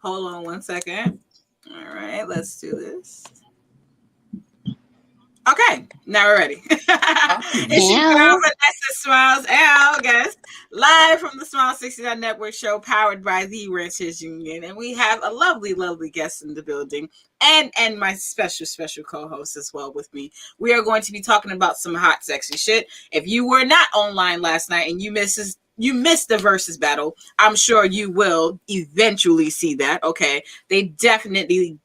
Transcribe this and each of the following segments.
Hold on 1 second. All right, let's do this. Okay, now we're ready. It's your girl, Vanessa Smiles, and guest live from the Smile 69 Network show powered by the Renters Union. And we have a lovely, lovely guest in the building and my special co-host as well with me. We are going to be talking about some hot, sexy shit. If you were not online last night and you missed the versus battle, I'm sure you will eventually see that. Okay. They definitely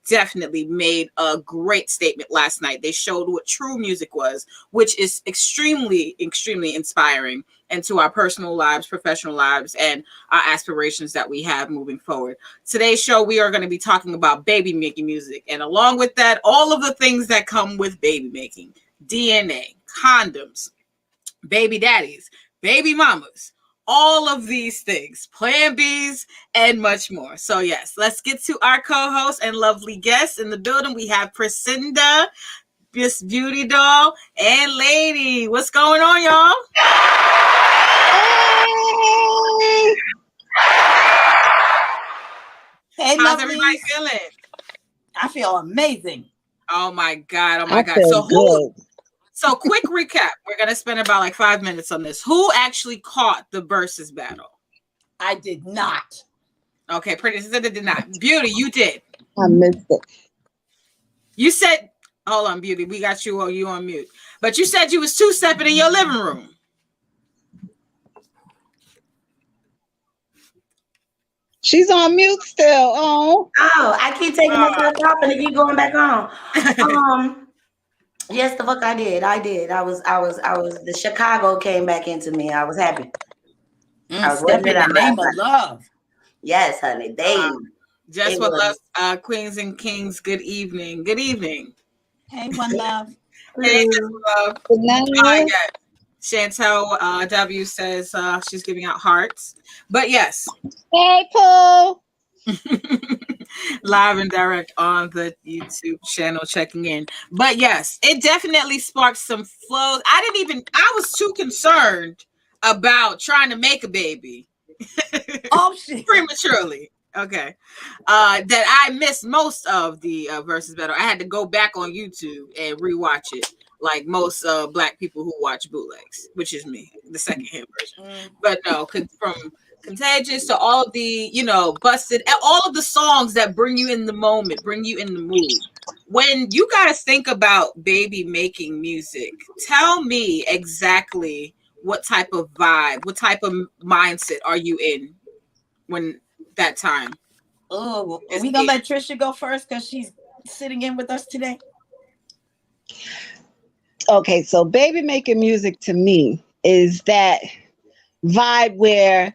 made a great statement last night. They showed what true music was, which is extremely inspiring into our personal lives, professional lives, and our aspirations that we have moving forward. Today's show, we are going to be talking about baby making music. And along with that, all of the things that come with baby making: DNA, condoms, baby daddies, baby mamas, all of these things, Plan Bs, and much more. So yes, let's get to our co-host and lovely guests in the building. We have Priscinda, Miss Beauty Doll, and Lady. What's going on, y'all? Hey, how's everybody feeling? I feel amazing. Oh my God. So quick recap. We're going to spend about like 5 minutes on this. Who actually caught the versus battle? I did not. Okay, Priscinda did not. Beauty, you did. I missed it. You said, hold on, Beauty. We got you on mute. But you said you was two-stepping in your living room. She's on mute still. Oh, I keep taking myself off and keep going back on. Yes, the fuck I did. I was. The Chicago came back into me. I was happy. I was in the name of love. Yes, honey. Just what love, queens and kings. Good evening. Good evening. Hey, one love. Hey, love. Good night. Chantel W says she's giving out hearts. But yes. Hey, Pooh. Live and direct on the YouTube channel, checking in. But yes, it definitely sparked some flows. I was too concerned about trying to make a baby. Oh shit. Prematurely. Okay. That I missed most of the versus battle. I had to go back on YouTube and rewatch it, like most black people who watch bootlegs, which is me, the second hand version. But no, from Contagious to all of the, Busted, all of the songs that bring you in the moment, bring you in the mood. When you guys think about baby making music, tell me exactly what type of vibe, what type of mindset are you in when that time? Oh, are we gonna let Trisha go first because she's sitting in with us today? Okay, so baby making music to me is that vibe where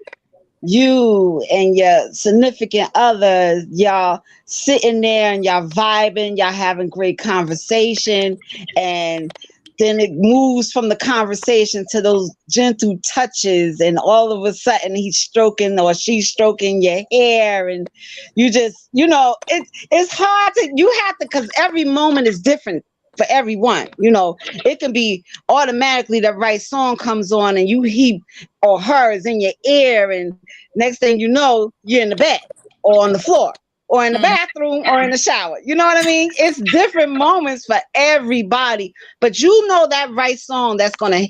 you and your significant others, y'all sitting there and y'all vibing, y'all having great conversation, and then it moves from the conversation to those gentle touches, and all of a sudden he's stroking or she's stroking your hair, and you just, it's hard to, you have to, because every moment is different for everyone. It can be automatically the right song comes on and he or her is in your ear, and next thing you know, you're in the bed or on the floor or in the bathroom or in the shower. You know what I mean? It's different moments for everybody, but that right song that's going to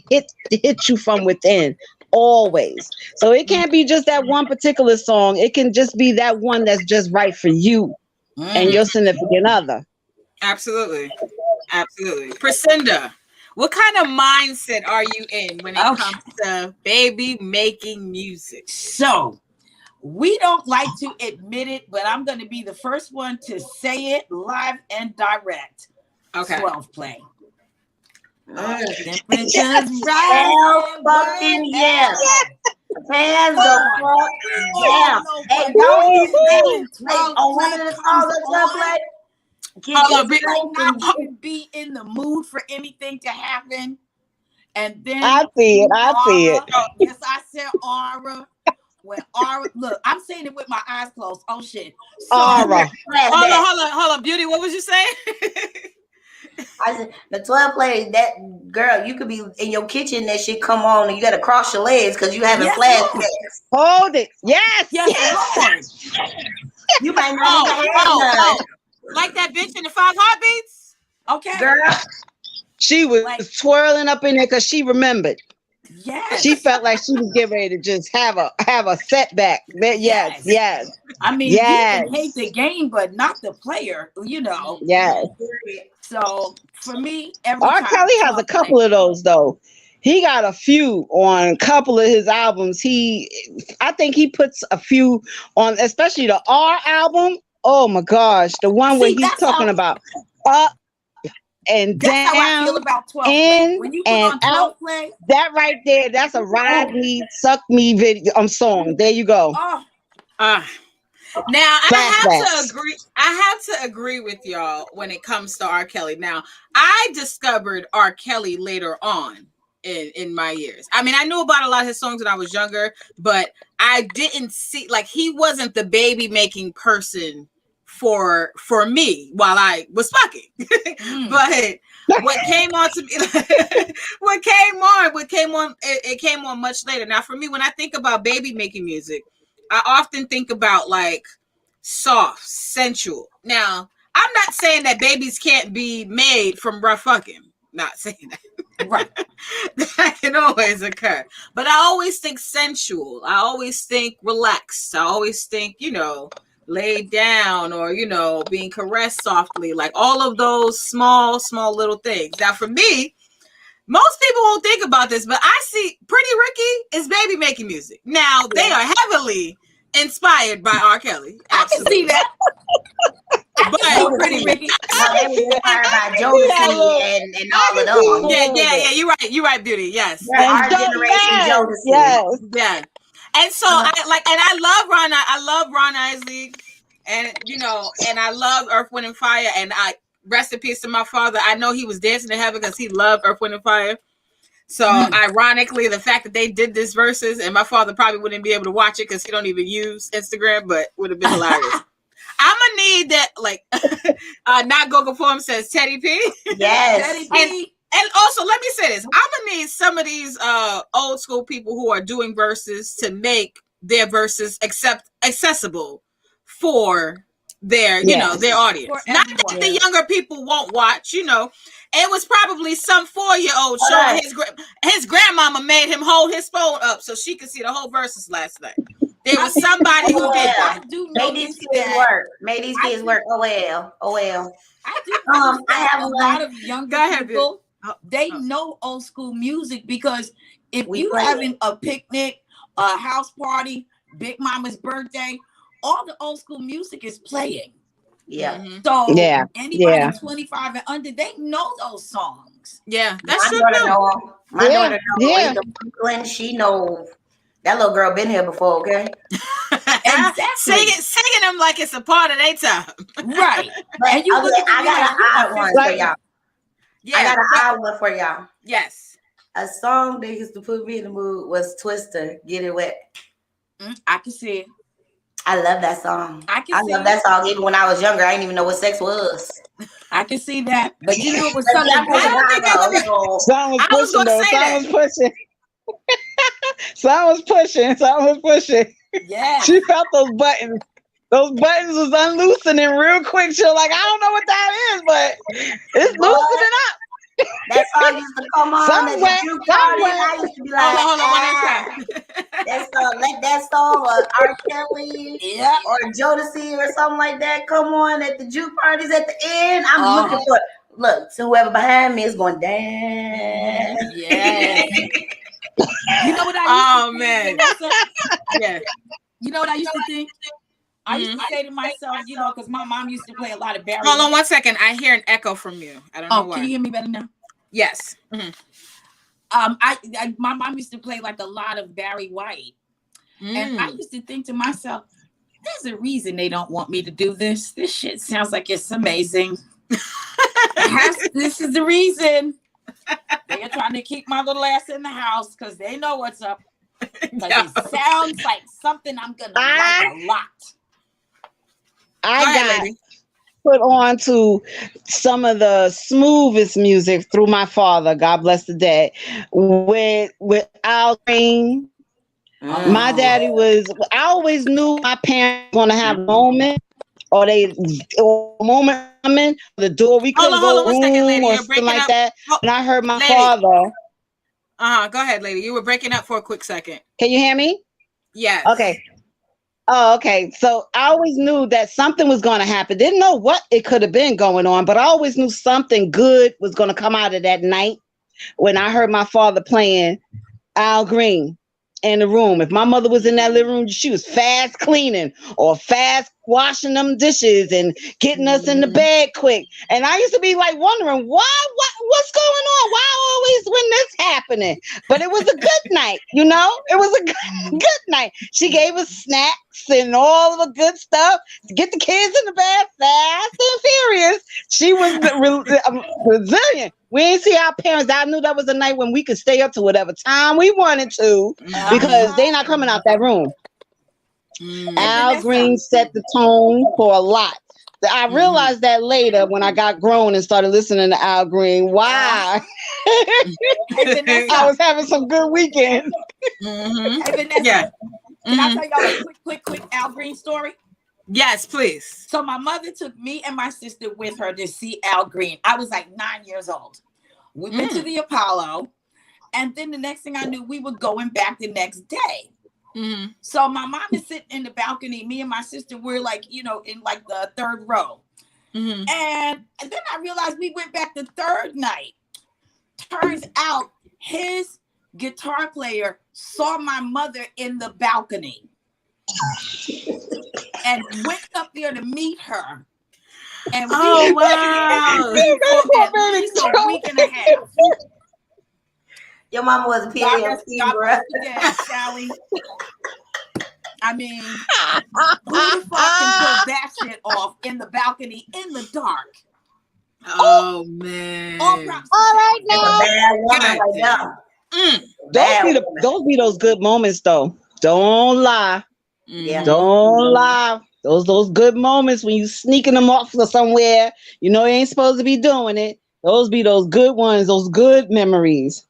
hit you from within always. So it can't be just that one particular song. It can just be that one that's just right for you and your significant other. Absolutely. Priscinda, What kind of mindset are you in when it comes to baby making music? So we don't like to admit it, but I'm going to be the first one to say it live and direct. Okay. 12 play. Temperatures rising, fucking yeah. Hands the fuck down. Hey, don't you say on one of the songs of 12 play? Can be in the mood for anything to happen. And then I see it. Yes, I said aura. When aura, look, I'm saying it with my eyes closed. Oh shit. So, aura. Hold on, Beauty. What was you saying? I said the 12 plays, that girl, you could be in your kitchen, that shit come on and you gotta cross your legs because you having flashbacks. Hold it. Yes. Lord. You might not even have none. Like that bitch in the 5 Heartbeats? Okay. Girl. She was twirling up in there because she remembered. Yes. She felt like she was getting ready to just have a setback. Yes. I mean, you can hate the game, but not the player, you know. Yes. So for me, R. Kelly has a couple of those though. He got a few on a couple of his albums. I think he puts a few on, especially the R album. Oh my gosh, the one where he's talking about up and down, how I feel about 12 in when you put and on 12 out. play, that right there, that's a ride me, suck me video song. There you go. Now I have to agree with y'all when it comes to R. Kelly. Now, I discovered R. Kelly later on in my years. I mean, I knew about a lot of his songs when I was younger, but I didn't see, like, he wasn't the baby making person for me while I was fucking. But what came on to me, what came on, it came on much later. Now, for me, when I think about baby making music, I often think about like soft, sensual. Now, I'm not saying that babies can't be made from rough fucking. Not saying that. Right. That can always occur. But I always think sensual. I always think relaxed. I always think, laid down or, being caressed softly. Like all of those small little things. Now, for me, most people won't think about this, but I see Pretty Ricky is baby making music. Now, they are heavily inspired by R. Kelly. Absolutely. I can see that. But Pretty Ricky. No, they was inspired by Jodeci and all of those. Yeah. You're right, Beauty. Yes. Our generation Jodeci. Yeah. And so I love Ron Isley, and I love Earth, Wind and Fire, and I rest in peace to my father. I know he was dancing in heaven because he loved Earth, Wind and Fire. So ironically, the fact that they did this versus, and my father probably wouldn't be able to watch it because he don't even use Instagram, but would have been hilarious. I'm gonna need that, like, not Gogo Form says Teddy P. Yes. Teddy P. And also, let me say this: I'm gonna need some of these old school people who are doing verses to make their verses accessible for their, their audience. Not that the younger people won't watch. It was probably some 4-year-old showing his grandmama made him hold his phone up so she could see the whole verses last night. There was somebody who did that. Made these kids work. Oh well. I have a lot of younger people. They know old school music because if you having a picnic, a house party, Big Mama's birthday, all the old school music is playing. Yeah. So anybody 25 and under, they know those songs. Yeah, that's true. My daughter knows. Brooklyn, she knows. That little girl been here before, okay? Exactly. Singing them like it's a part of their time. Right. And you I got an odd one for y'all. Yeah, I got an odd one for y'all. Yes. A song that used to put me in the mood was Twister, Get It Wet. I can see it. I love that song. I love that song. Even when I was younger, I didn't even know what sex was. I can see that. But it was something. Someone was pushing. Yeah. She felt those buttons. Those buttons was unloosening real quick. She was like, I don't know what that is, but it's loosening up. That song used to come on at the juke party, and I used to be like, hold on, let that song or R. Kelly or Jodeci or something like that come on at the juke parties at the end. I'm looking for Look, to whoever behind me is going down. Yes. You know what I used to think, Vanessa? Yeah. You know what I used to think? I used to say to myself, you know, because my mom used to play a lot of Barry. Hold on 1 second. I hear an echo from you. I don't know why. Can you hear me better now? Yes. My mom used to play like a lot of Barry White. And I used to think to myself, there's a reason they don't want me to do this. This shit sounds like it's amazing. This is the reason. They are trying to keep my little ass in the house because they know what's up. Because it sounds like something I'm going to like a lot. I got put on to some of the smoothest music through my father, God bless the dead, with Al Green. My daddy I always knew my parents were going to have a moment or a moment coming, the door we couldn't go room lady. Or something like that. And I heard my father. Go ahead, lady. You were breaking up for a quick second. Can you hear me? Yes. Okay. Oh, okay. So I always knew that something was going to happen. Didn't know what it could have been going on, but I always knew something good was going to come out of that night when I heard my father playing Al Green in the room. If my mother was in that living room, she was fast cleaning or fast washing them dishes and getting us in the bed quick. And I used to be like wondering what's going on? Why always when this happening? But it was a good night, you know? It was a good night. She gave us snacks and all the good stuff to get the kids in the bed fast and furious. She was resilient. We ain't see our parents. I knew that was a night when we could stay up to whatever time we wanted to because they not coming out that room. Al Green set the tone for a lot. I realized that later when I got grown and started listening to Al Green. Why? I was having some good weekends. Hey, Vanessa, can I tell y'all a quick Al Green story? Yes, please. So my mother took me and my sister with her to see Al Green. I was like 9 years old. We went to the Apollo, and then the next thing I knew, we were going back the next day. So my mom is sitting in the balcony. Me and my sister were like, you know, in like the third row. And then I realized we went back the third night. Turns out his guitar player saw my mother in the balcony and went up there to meet her. And we wow. at least a week and a half. Your mama was a PAMC, bro. Sally. I mean, who the fuck can pull that shit off in the balcony in the dark? Oh man! All right now. Those be those good moments though. Don't lie. Yeah. Don't lie. Those good moments when you sneaking them off for somewhere. You know you ain't supposed to be doing it. Those be those good ones. Those good memories.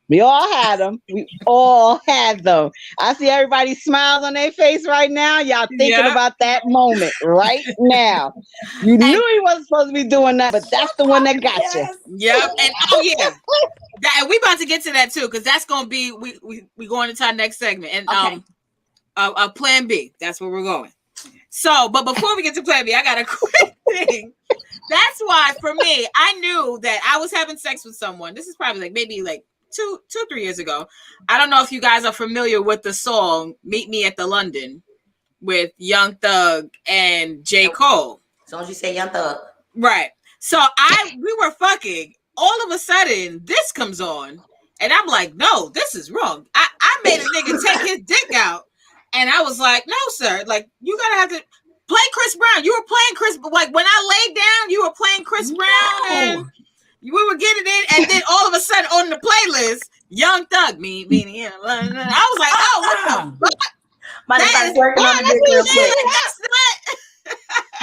We all had them. We all had them. I see everybody's smiles on their face right now. Y'all thinking about that moment right now. You knew he wasn't supposed to be doing that, but that's the one that got you. Yep. And and we about to get to that too, because that's gonna be we going into our next segment and plan B. That's where we're going. So, but before we get to plan B, I got a quick thing. That's why for me, I knew that I was having sex with someone. This is probably maybe 3 years ago. I don't know if you guys are familiar with the song "Meet Me at the London" with Young Thug and J. Cole. As long as you say Young Thug, right? So we were fucking. All of a sudden, this comes on, and I'm like, "No, this is wrong." I made a nigga take his dick out, and I was like, "No, sir. Like you gotta have to play Chris Brown. You were playing Chris. Like when I laid down, you were playing Chris Brown and." We were getting in, and then all of a sudden on the playlist, Young Thug, me, I was like, oh, what the fuck? That is working on the dick real quick. That's not.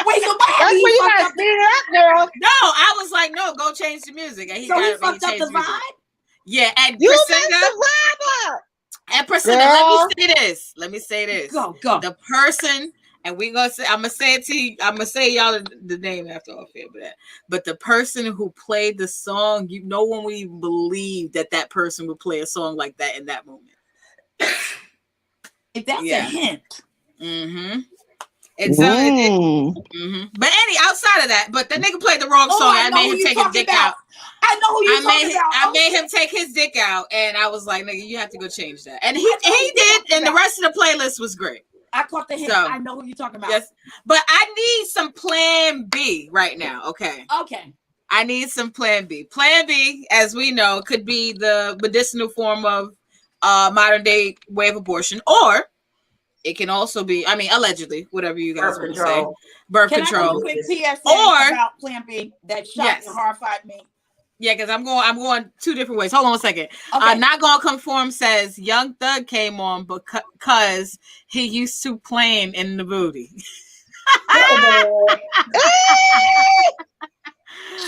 Wait, so that's where you gotta speed it up, girl. No, I was like, no, go change the music. And he fucked up the vibe? Yeah, and you Priscilla. messed the vibe up. And Priscilla, let me say this. Go. The person. And I'm gonna say it to you. I'm gonna say y'all the name after all fair, but the person who played the song, no one would even believe that person would play a song like that in that moment. If that's a hint. And so, but outside of that, but the nigga played the wrong song. I made him take his dick out. I know who you're talking about. I made him take his dick out, and I was like, nigga, you have to go change that. And he did, and the rest of the playlist was great. I caught the hint. So, I know who you're talking about. Yes, but I need some plan B right now. Okay. I need some plan B. Plan B, as we know, could be the medicinal form of modern day way of abortion, or it can also be, I mean, allegedly, whatever you guys want to say, birth control. I have a quick PSA about Plan B that shocked and horrified me? Yeah, because I'm going two different ways. Hold on a second. Not Gonna Conform says Young Thug came on because he used to playing in the booty.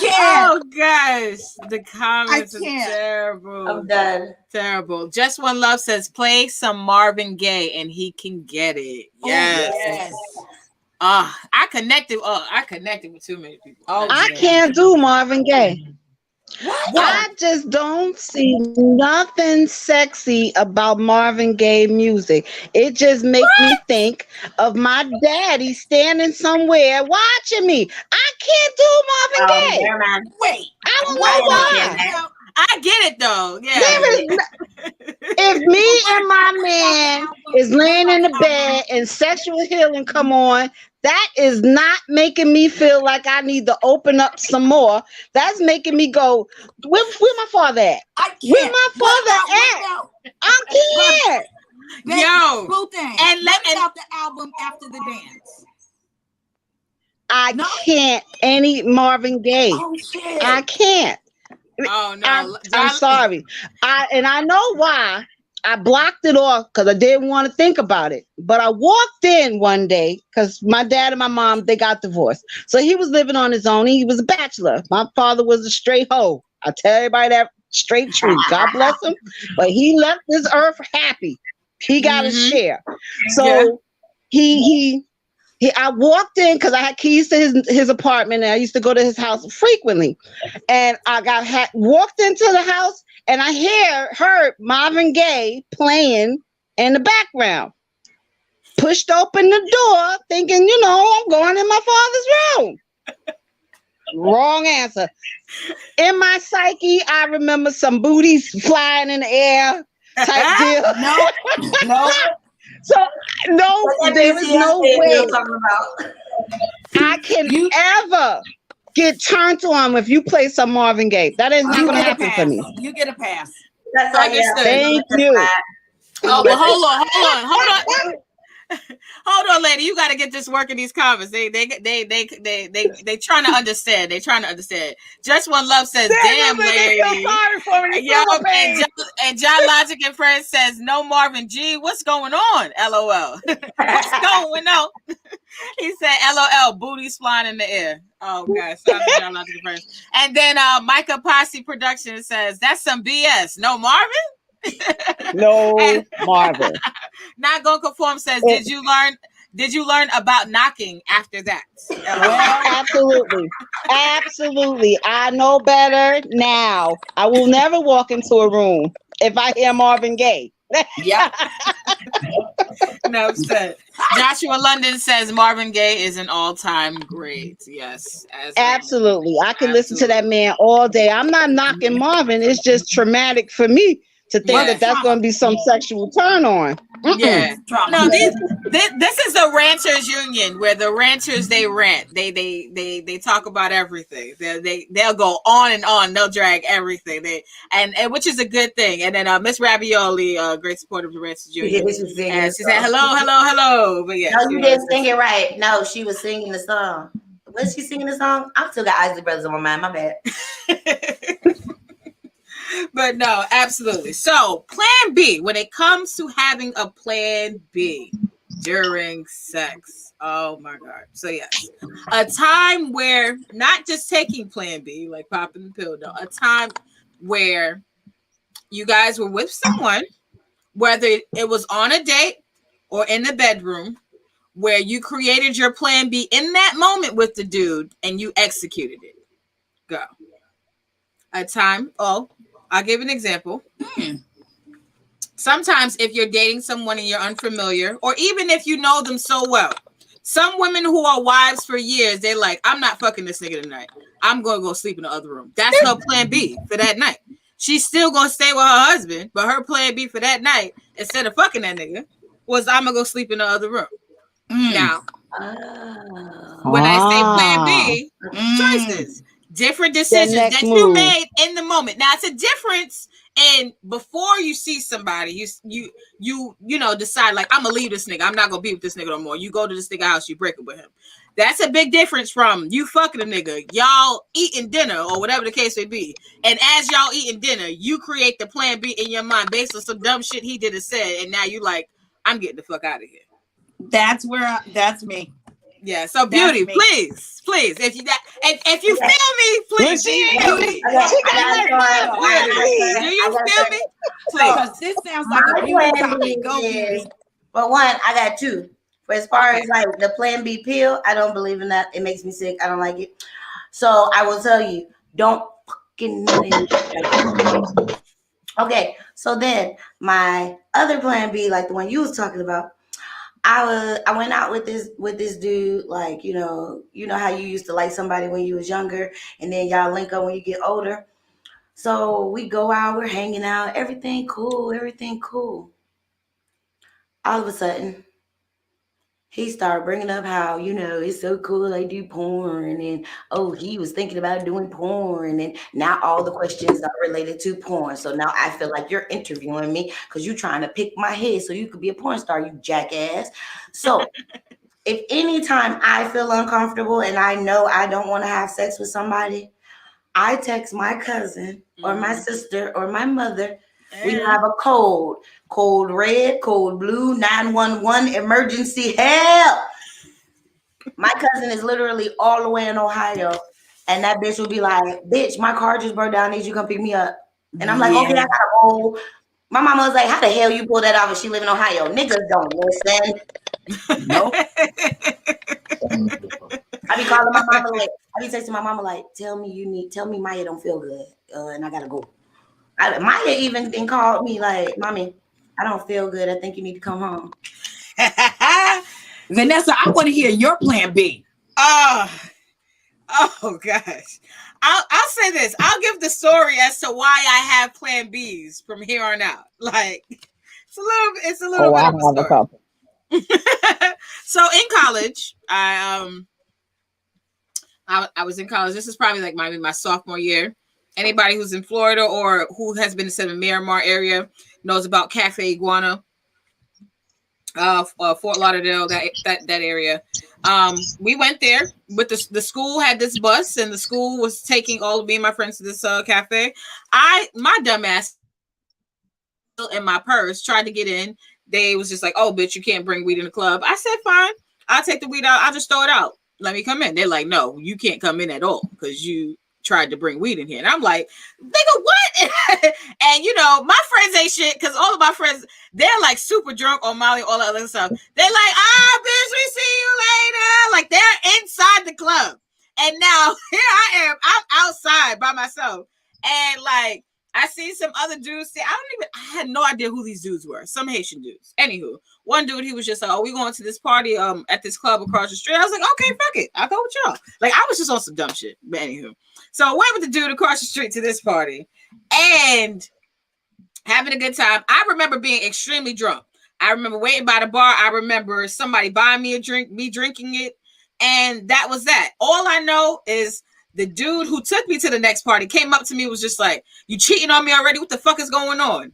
Oh gosh, the comments are terrible. I'm done. Terrible. Just One Love says play some Marvin Gaye and he can get it. Yes. I connected with too many people. I can't do Marvin Gaye. I just don't see nothing sexy about Marvin Gaye music. It just makes me think of my daddy standing somewhere watching me. I can't do Marvin Gaye. Wait, I don't know why. I get it though. Yeah. If me and my man is laying in the bed and Sexual Healing come on, that is not making me feel like I need to open up some more. That's making me go, where my father at? Where my father at? I can't. Yo. And let out the album after the dance. I can't. Any Marvin Gaye. Oh shit. I can't. Oh no. I'm sorry. I know why. I blocked it off because I didn't want to think about it. But I walked in one day because my dad and my mom, they got divorced. So he was living on his own. He was a bachelor. My father was a straight hoe. I tell everybody that straight truth. God bless him. But he left this earth happy. He got his share. So I walked in because I had keys to his apartment and I used to go to his house frequently. And I walked into the house and I heard Marvin Gaye playing in the background. Pushed open the door thinking, I'm going in my father's room. Wrong answer. In my psyche, I remember some booties flying in the air type deal. No. So there is no way I can ever get turned on if you play some Marvin Gaye. That is not going to happen for me. You get a pass. That's understood. Thank you. Oh, but hold on. Hold on, lady. You got to get this work in these comments. They trying to understand. They trying to understand. Just One Love says, "Damn, lady." Yo, and John Logic and Friends says, "No Marvin G. What's going on? LOL. What's going on?" He said, "LOL. Booties flying in the air." Oh gosh, shout out to John Logic and Friends. And then Micah Posse Production says, "That's some BS. No Marvin." No Marvin. Not Gonna Conform says, did you learn about knocking after that? Well, absolutely. I know better now. I will never walk into a room if I hear Marvin Gaye. Yeah. No upset. Joshua London says Marvin Gaye is an all-time great. Yes. Absolutely. I can listen to that man all day. I'm not knocking Marvin. It's just traumatic for me to think that's going to be some sexual turn on. Yeah. No, this is the Ranchers Union where the ranchers they rant. They talk about everything. They'll go on and on. They'll drag everything. And which is a good thing. And then Miss Ravioli, great supporter of the Ranchers Union. And she said hello. But yeah, no, you didn't sing it right. No, she was singing the song. Was she singing the song? I still got Isley Brothers on my mind. My bad. But no, absolutely. So plan B, when it comes to having a plan B during sex. Oh my God. So yes, a time where not just taking plan B, like popping the pill, no, a time where you guys were with someone, whether it was on a date or in the bedroom, where you created your plan B in that moment with the dude and you executed it. Go. A time, I'll give an example. Sometimes if you're dating someone and you're unfamiliar, or even if you know them so well, Some women who are wives for years, they're like, I'm not fucking this nigga tonight. I'm gonna go sleep in the other room. That's her plan B for that night. She's still gonna stay with her husband, but her plan B for that night, instead of fucking that nigga, was I'm gonna go sleep in the other room. Now, when I say plan B, choices, different decisions that you made in the moment. Now, it's a difference. And before you see somebody, you know, decide like, I'm gonna leave this nigga. I'm not gonna be with this nigga no more. You go to this nigga house, you break up with him. That's a big difference from you fucking a nigga, y'all eating dinner or whatever the case may be. And as y'all eating dinner, you create the plan B in your mind based on some dumb shit he did and said, and now you like, I'm getting the fuck out of here. That's me. Yeah, so Beauty, please, if you feel me, please. Do you feel me? Please. Because this sounds like a Beauty topic. Go Beauty. But one, I got two. For as far as like the plan B pill, I don't believe in that. It makes me sick. I don't like it. So I will tell you, don't fucking Okay, so then my other plan B, like the one you was talking about, I went out with this dude, like, you know how you used to like somebody when you was younger, and then y'all link up when you get older. So we go out, we're hanging out, everything cool. All of a sudden, he started bringing up how, it's so cool I do porn, and he was thinking about doing porn, and now all the questions are related to porn. So now I feel like you're interviewing me because you're trying to pick my head so you could be a porn star, you jackass. So if anytime I feel uncomfortable and I know I don't want to have sex with somebody, I text my cousin or my sister or my mother. We have a code red, code blue, 911, emergency help. My cousin is literally all the way in Ohio, and that bitch will be like, bitch, my car just broke down, need you come pick me up. And I'm like, okay, I gotta go. My mama was like, how the hell you pull that off if she live in Ohio? Niggas don't listen. Nope. I be calling my mama like, I be texting my mama like, tell me Maya don't feel good, and I gotta go. Maya even called me like, mommy, I don't feel good. I think you need to come home. Vanessa, I want to hear your plan B. Oh gosh. I'll say this. I'll give the story as to why I have plan Bs from here on out. Like, it's a little bit of a story. So in college, I was in college. This is probably like my sophomore year. Anybody who's in Florida or who has been to the Miramar area knows about Cafe Iguana, Fort Lauderdale, that area. We went there with the school had this bus, and the school was taking all of me and my friends to this cafe. My dumb ass in my purse tried to get in. They was just like, oh, bitch, you can't bring weed in the club. I said, fine, I'll take the weed out. I'll just throw it out. Let me come in. They're like, no, you can't come in at all because you tried to bring weed in here. And I'm like, nigga, what? And my friends ain't shit because all of my friends, they're like super drunk on Molly, all that other stuff. They're like, bitch, we see you later. Like, they're inside the club. And now here I am. I'm outside by myself. And like, I see some other dudes say, I had no idea who these dudes were. Some Haitian dudes. Anywho, one dude, he was just like, oh, we going to this party at this club across the street. I was like, okay, fuck it. I'll go with y'all. Like, I was just on some dumb shit. But anywho. So I went with the dude across the street to this party and having a good time. I remember being extremely drunk. I remember waiting by the bar. I remember somebody buying me a drink, me drinking it. And that was that. All I know is the dude who took me to the next party came up to me, was just like, you cheating on me already? What the fuck is going on?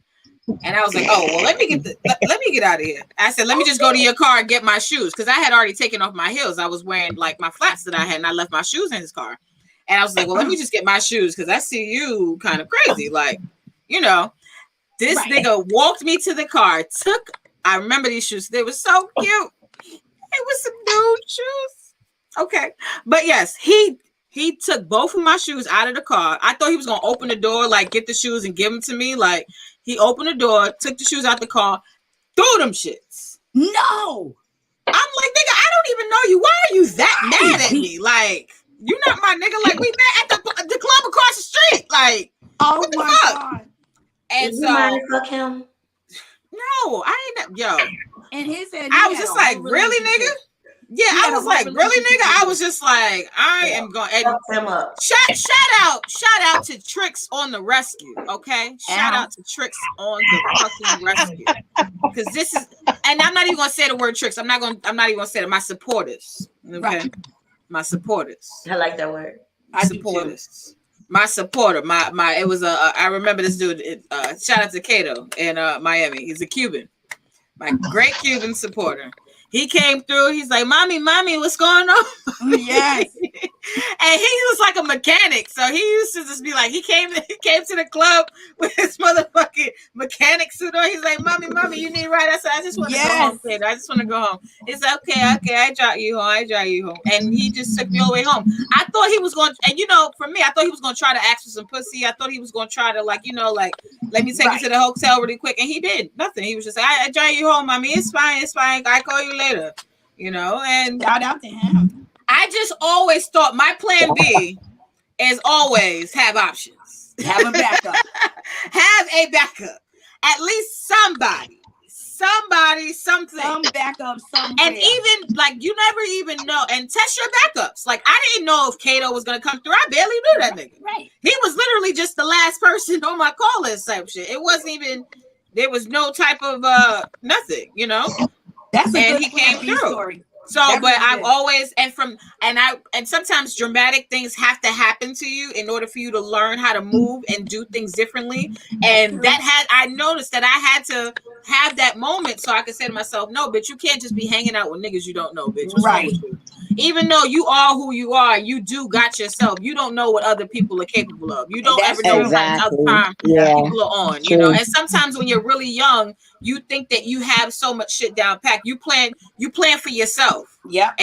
And I was like, oh, well, let me get out of here. I said, let me just go to your car and get my shoes. Because I had already taken off my heels. I was wearing like my flats that I had, and I left my shoes in his car. And I was like, well, let me just get my shoes because I see you kind of crazy. Like, this nigga walked me to the car, I remember these shoes. They were so cute. It was some nude shoes. Okay. But yes, he took both of my shoes out of the car. I thought he was going to open the door, like get the shoes and give them to me. Like, he opened the door, took the shoes out the car, threw them shits. No. I'm like, nigga, I don't even know you. Why are you that mad at me? Like, you not my nigga. Like, we met at the club across the street. Like, what the fuck? God. And did you mind fuck him? No, I ain't. Yo. And he said, I was just like, really, nigga? Yeah, I was like, really, nigga? I was just like, I am going. Shout out to Tricks on the rescue, okay? Shout out to Tricks on the fucking rescue, because this is, and I'm not even gonna say the word Tricks. I'm not even gonna say it. My supporters, okay? Right. My supporters. I like that word. Supporters. My supporter. My. It was I remember this dude. Shout out to Cato in Miami. He's a Cuban. My great Cuban supporter. He came through. He's like, mommy, what's going on? Yes. And he was like a mechanic. So he used to just be like, he came to the club with his motherfucking mechanic suit on. He's like, mommy, you need a ride? I said, I just want to go home, kid. I just want to go home. He's like, okay, I drive you home. And he just took me all the way home. I thought he was going, and for me, I thought he was going to try to ask for some pussy. I thought he was going to try to let me take you to the hotel really quick. And he did nothing. He was just like, I drive you home, mommy. It's fine. I call you later, and shout out to him. I just always thought my plan B is always have options. Have a backup. Have a backup. At least somebody, something. Some backup, somewhere. And even, you never even know. And test your backups. I didn't know if Kato was going to come through. I barely knew that nigga. Right. He was literally just the last person on my call list type shit. It wasn't even, there was no type of, nothing, That's a and good he came through. Story. So, but I've always, and sometimes dramatic things have to happen to you in order for you to learn how to move and do things differently. And I noticed that I had to have that moment so I could say to myself, no, bitch, you can't just be hanging out with niggas you don't know, bitch. What's wrong with you? Even though you are who you are, you do got yourself. You don't know what other people are capable of. You don't ever know what other time people are on, And sometimes when you're really young, you think that you have so much shit down packed. You plan for yourself. Yeah.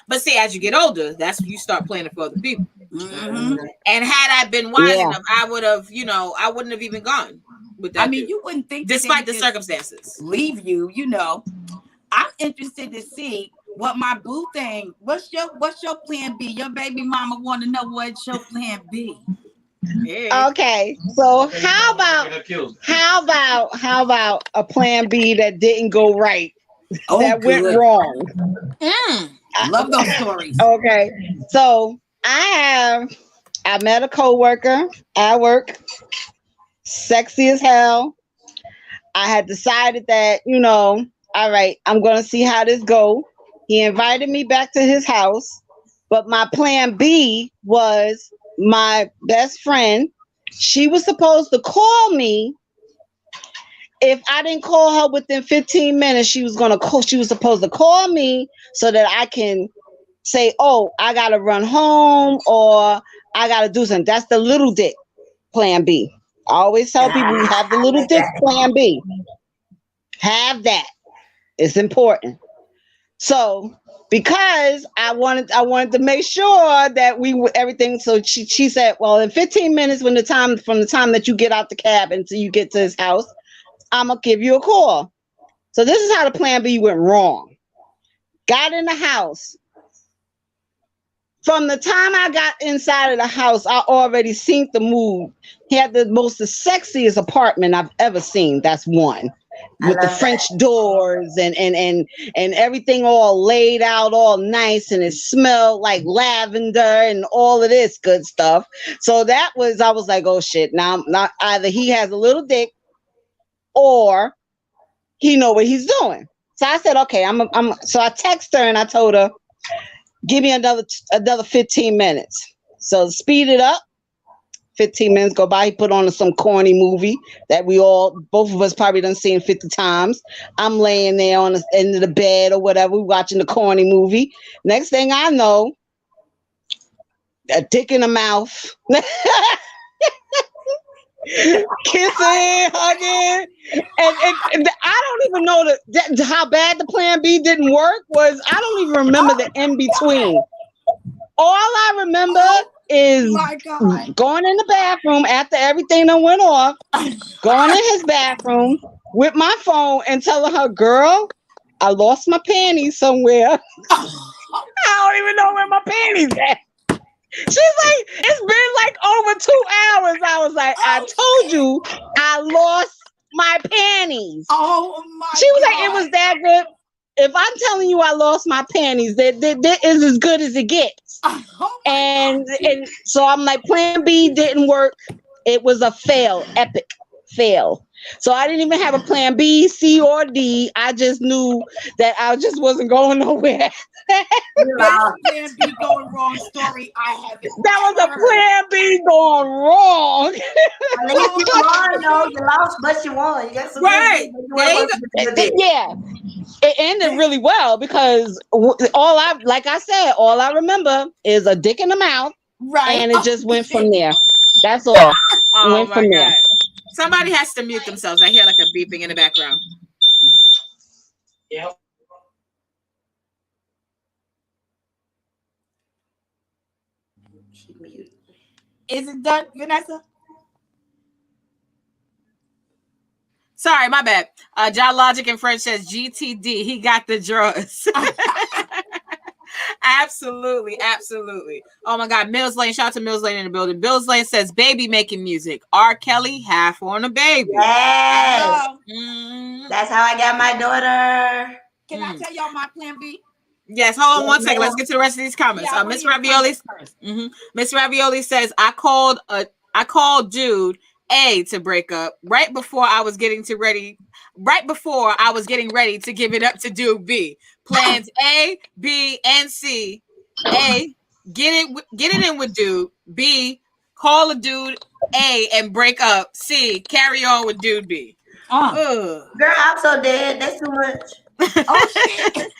But see, as you get older, that's when you start planning for other people. Mm-hmm. And had I been wise enough, I would have, I wouldn't have even gone with that. You wouldn't think, despite the circumstances, leave you. I'm interested to see what my boo thing. What's your plan B? Your baby mama want to know what's your plan B. Yeah. Okay, so how about a plan B that didn't go right? That went wrong. Love those stories. Okay, so I met a coworker at work, sexy as hell. I had decided that, all right, I'm gonna see how this go. He invited me back to his house, but my plan B was my best friend. She was supposed to call me. If I didn't call her within 15 minutes, she was supposed to call me so that I can say, oh, I got to run home or I got to do something. That's the little dick plan B. I always tell people you have the little dick plan B. Have that. It's important. So because I wanted to make sure that everything. So she said, well, in 15 minutes from the time that you get out the cab until you get to his house, I'm going to give you a call. So this is how the plan B went wrong. Got in the house. From the time I got inside of the house, I already seen the mood. He had the sexiest apartment I've ever seen. That's one. With the French doors and everything all laid out, all nice, and it smelled like lavender and all of this good stuff. So I was like, oh shit. Now not either he has a little dick or he know what he's doing. So I said, okay, so I texted her and I told her, give me another 15 minutes. So speed it up. 15 minutes go by. He put on some corny movie that both of us probably done seen 50 times. I'm laying there on the end of the bed or whatever, watching the corny movie. Next thing I know, a dick in the mouth. Kissing, hugging. And I don't even know how bad the plan B didn't work was. I don't even remember the in between. All I remember is going in the bathroom after everything that went off, going in his bathroom with my phone and telling her, girl, I lost my panties somewhere. I don't even know where my panties at. She's like, it's been over 2 hours. I was like, I told you I lost my panties. Oh my She was God. like, it was that good. if I'm telling you I lost my panties, that is as good as it gets. And so I'm like, plan B didn't work. It was a fail, epic fail. So I didn't even have a plan B, C, or D. I just knew that I just wasn't going nowhere. Best plan B going wrong story I have. That was a plan B going wrong. At least you won, though. You lost, but you won. You got some right. Yeah. It ended really well because all I remember is a dick in the mouth. Right. And it just went from there. That's all. Went from there. Somebody has to mute themselves. I hear like a beeping in the background. Yep. Is it done, Vanessa? Sorry, my bad. John Logic in French says GTD. He got the drawers. Absolutely. Oh my God. Mills Lane. Shout out to Mills Lane in the building. Mills Lane says baby making music. R. Kelly, half on a baby. Yes. That's how I got my daughter. Can I tell y'all my plan B? Yes, hold on one second. Let's get to the rest of these comments. Miss Ravioli. Miss Ravioli says, I called dude A to break up right before I was getting ready to give it up to dude B. Plans A, B, and C. A, get it in with dude. B, call a dude A and break up. C, carry on with dude B. Girl, I'm so dead. That's too much. Oh shit.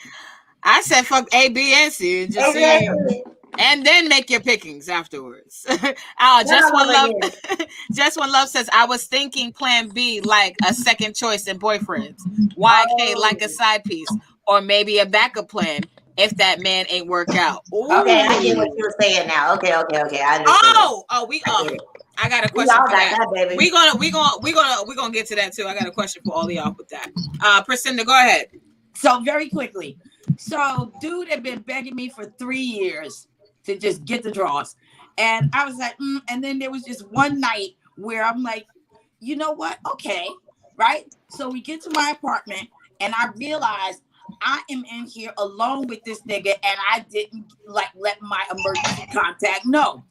I said fuck A, B, and C. And just see, and then make your pickings afterwards. Just One Love says, I was thinking plan B like a second choice in Boyfriends. YK like a side piece. Or maybe a backup plan if that man ain't work out. Ooh. Okay, I get what you were saying now. Okay. I got a question for that. We're gonna get to that too. I got a question for all of y'all with that. Priscinda, go ahead. So very quickly. So dude had been begging me for 3 years to just get the draws. And I was like, and then there was just one night where I'm like, you know what? Okay. Right. So we get to my apartment and I realized I am in here alone with this nigga and I didn't let my emergency contact know.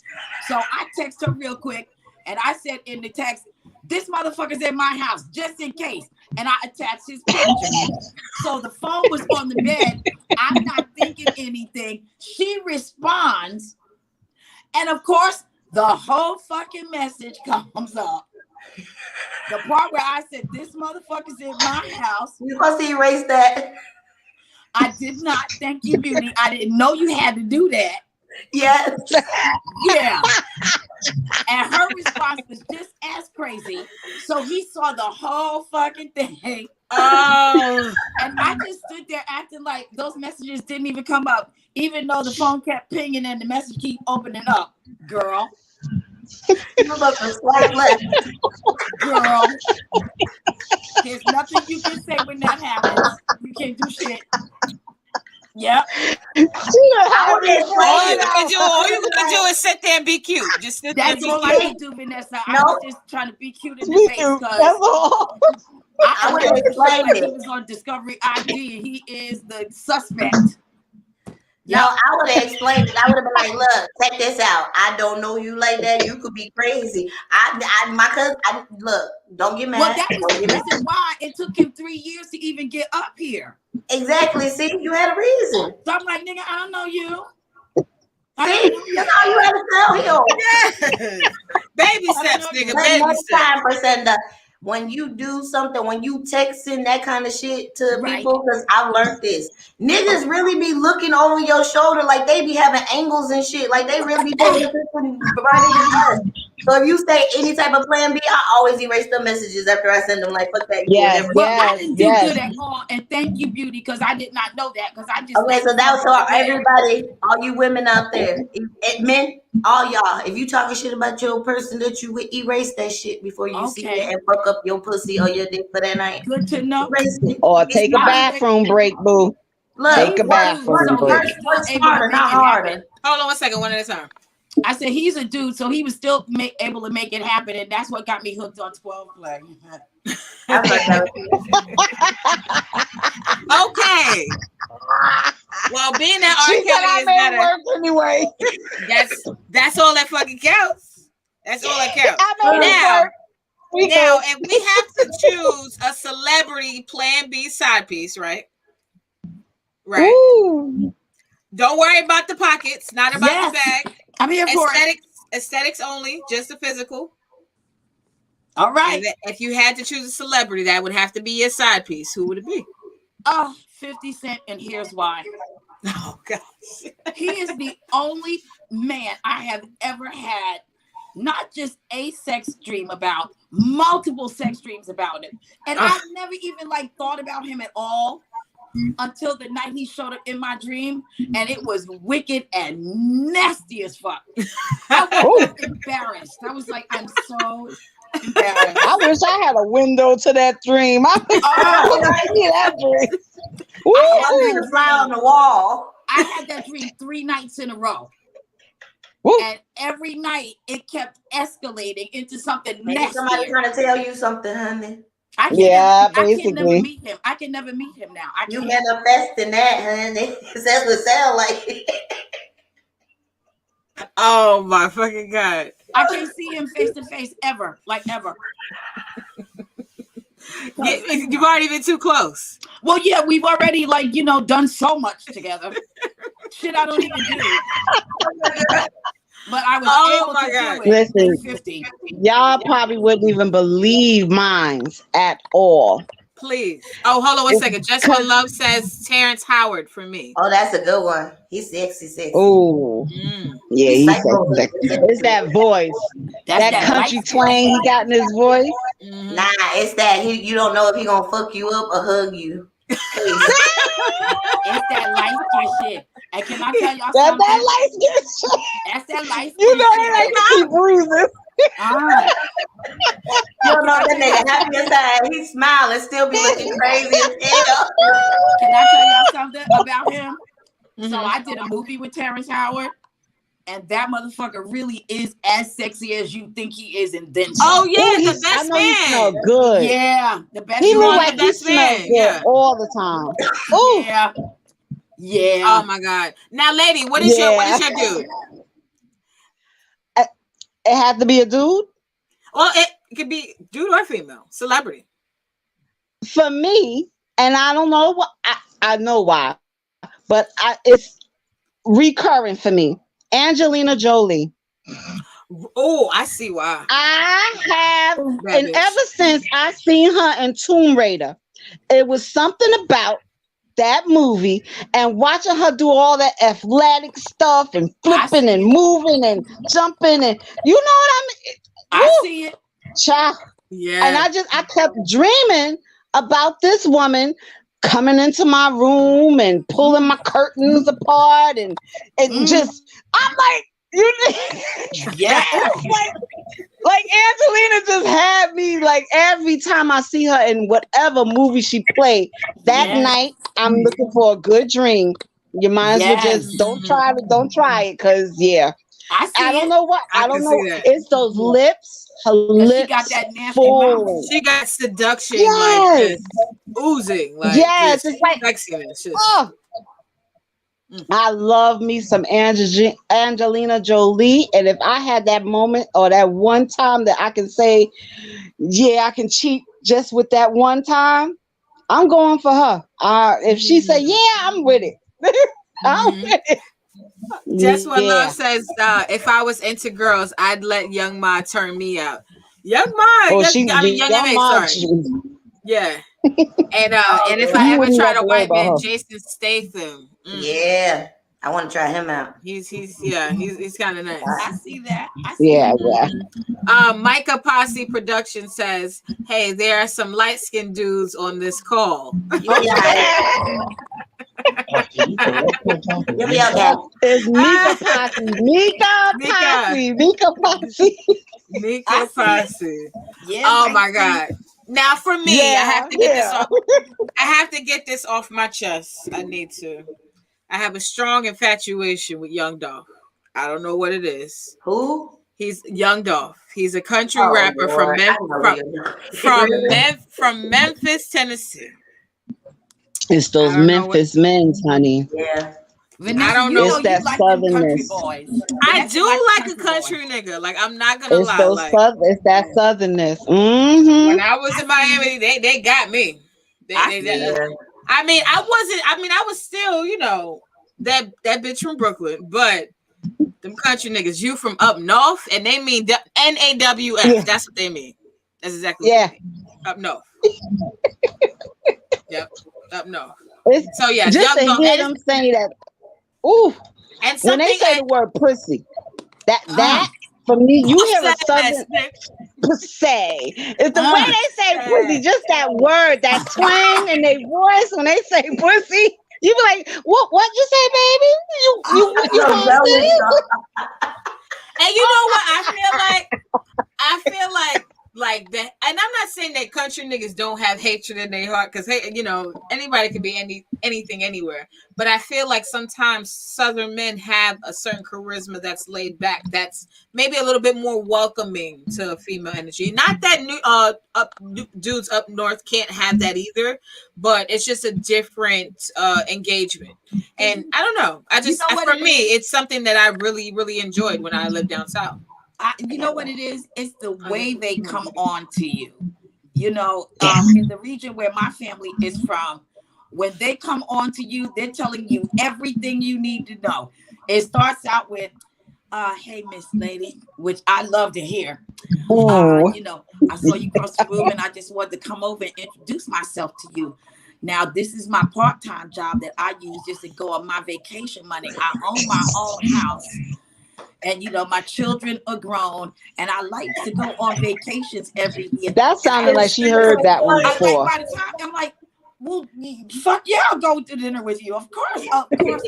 So I text her real quick and I said in the text, this motherfucker's in my house just in case. And I attached his picture. So the phone was on the bed. I'm not thinking anything. She responds. And of course, the whole fucking message comes up. The part where I said, this motherfucker's in my house. You supposed to erase that. I did not. Thank you, Beauty. I didn't know you had to do that. Yes. Yeah. And her response was just as crazy. So he saw the whole fucking thing. Oh. And I just stood there acting like those messages didn't even come up, even though the phone kept pinging and the message keep opening up. Girl. Girl. There's nothing you can say when that happens. You can't do shit. Yep. All you can do is sit there and be cute. Just sit there. That's all I can do, Vanessa. I was just trying to be cute in the face because I would explain like he was on Discovery ID and he is the suspect. No, I would have explained it. I would have been like, look, check this out. I don't know you like that. You could be crazy. My cousin, look, don't get mad. Well, that was the reason why it took him 3 years to even get up here. Exactly. See, you had a reason. So I'm like, nigga, I don't know you. See, that's all you had to tell him. Yes. Baby steps, nigga. Baby steps. When you do something, when you texting that kind of shit to people, because I've learned this, niggas really be looking over your shoulder like they be having angles and shit, like they really be paying attention right in the bus. So if you say any type of plan B, I always erase the messages after I send them. Like fuck that. I didn't do good at all, and thank you, Beauty, because I did not know that. Because I just so that was for everybody, all you women out there, men, all y'all. If you talking shit about your person, that you would erase that shit before you see it and fuck up your pussy or your dick for that night. Good to know. Erase it. Or take a bathroom break, boo. Look, take a bathroom break. Smarter, not harder. Hold on one second, one at a time. I said he's a dude, so he was still able to make it happen, and that's what got me hooked on 12 play. Okay. Well, being that R. Kelly is better. Work anyway. That's all that fucking counts. That's all that counts. Now, if we have to choose a celebrity plan B side piece, right? Right. Ooh. Don't worry about the pockets, not about the bag. I'm here for it. Aesthetics only, just the physical. All right. And if you had to choose a celebrity, that would have to be your side piece. Who would it be? 50 Cent, and here's why. Oh, gosh. He is the only man I have ever had not just a sex dream about, multiple sex dreams about him. And I've never even thought about him at all until the night he showed up in my dream, and it was wicked and nasty as fuck. I was embarrassed. I was like, I'm so embarrassed. I wish I had a window to that dream. I see that dream. I had a fly on the wall. I had that dream 3 nights in a row. Woo. And every night it kept escalating into something Maybe nasty. somebody trying to tell you something, honey. I can never meet him. I can never meet him now. You manifesting that, honey. That's what it sounds like. Oh my fucking God. I can't see him face to face ever. Ever. You've already been too close. Well, yeah, we've already done so much together. Shit I don't even do. But I was able to do it. Listen, 50. Y'all probably wouldn't even believe mines at all. Please. Oh, hold on 1 second. Just One Love says Terrence Howard for me. Oh, that's a good one. He's sexy. Oh, yeah, he's sexy. It's that voice, that country twang he got in his voice. Mm-hmm. Nah, it's that you don't know if he gonna fuck you up or hug you. It's that light skin shit. And can I tell y'all something? That light skin shit. That's that light skin You know he like to keep bruising. You don't know that nigga happy inside. He smiling, still be looking crazy as hell. Can I tell y'all something about him? Mm-hmm. So I did a movie with Terrence Howard, and that motherfucker really is as sexy as you think he is, and then oh yeah, the best man. He smell good. Yeah, the best. He look like he smells good all the time. Oh yeah. Oh my God. Now, lady, what is your dude? It had to be a dude. Well, it could be dude or female celebrity. For me, and I don't know what I know why, but it's recurring for me. Angelina Jolie. Oh, I see why. I have, and ever since I seen her in Tomb Raider, it was something about that movie and watching her do all that athletic stuff and flipping and moving and jumping, and you know what I mean? I see it. Child. Yeah. And I kept dreaming about this woman coming into my room and pulling my curtains apart and just, I'm like, yeah. like Angelina just had me every time I see her in whatever movie she played that night, I'm looking for a good dream. You might as well just don't try it, because I don't know what I don't know. It's those lips. Her lips. She got that nasty mouth. She got seduction, like oozing. Yes, it's like sexiness. I love me some Angelina Jolie, and if I had that moment or that one time that I can say, yeah, I can cheat just with that one time, I'm going for her. If she say, yeah, I'm with it. I'm with it. Just What Love says, if I was into girls, I'd let Young Ma turn me out. Young Ma, Young M.A. Yeah. And if I ever tried a white man, Jason Statham. Yeah, I want to try him out. He's kind of nice. I see that. Yeah. Micah Posse Production says, "Hey, there are some light skinned dudes on this call." It's Mika Posse. Yeah, oh my God. Now for me, I have to get this off. I have to get this off my chest. I need to. I have a strong infatuation with Young Dolph. I don't know what it is. Who? He's Young Dolph. He's a country rapper from Memphis, Tennessee. It's those Memphis men's, honey. Yeah. Vanessa, I don't know. It's that like southernness. I do like a country nigga. Like, I'm not gonna lie. Those it's that southernness. Mm-hmm. When I was in Miami, they got me. I mean, I was still, you know, that bitch from Brooklyn, but them country niggas, you from up north, and they mean NAWF. Yeah. That's what they mean. That's exactly what they mean. Up north. Yep, up north. So yeah, just to hear them say that. Ooh, and when they say the word pussy, that for me, you hear a southern pussy. It's the way they say pussy, just that word, that twang in their voice when they say pussy. You be like, what you say, baby? You and you know what? I feel like that, and I'm not saying that country niggas don't have hatred in their heart, because you know, anybody can be anything anywhere. But I feel like sometimes Southern men have a certain charisma that's laid back, that's maybe a little bit more welcoming to female energy. Not that dudes up north can't have that either, but it's just a different engagement. And I don't know. I just, for me, it's something that I really, really enjoyed when I lived down south. You know what it is? It's the way they come on to you. You know, in the region where my family is from, when they come on to you, they're telling you everything you need to know. It starts out with, hey, Miss Lady, which I love to hear. You know, I saw you cross the room and I just wanted to come over and introduce myself to you. Now, this is my part-time job that I use just to go on my vacation money. I own my own house. And, you know, my children are grown, and I like to go on vacations every year. That sounded like she heard that one before. By the time, I'm like, well, fuck yeah, I'll go to dinner with you. Of course I will.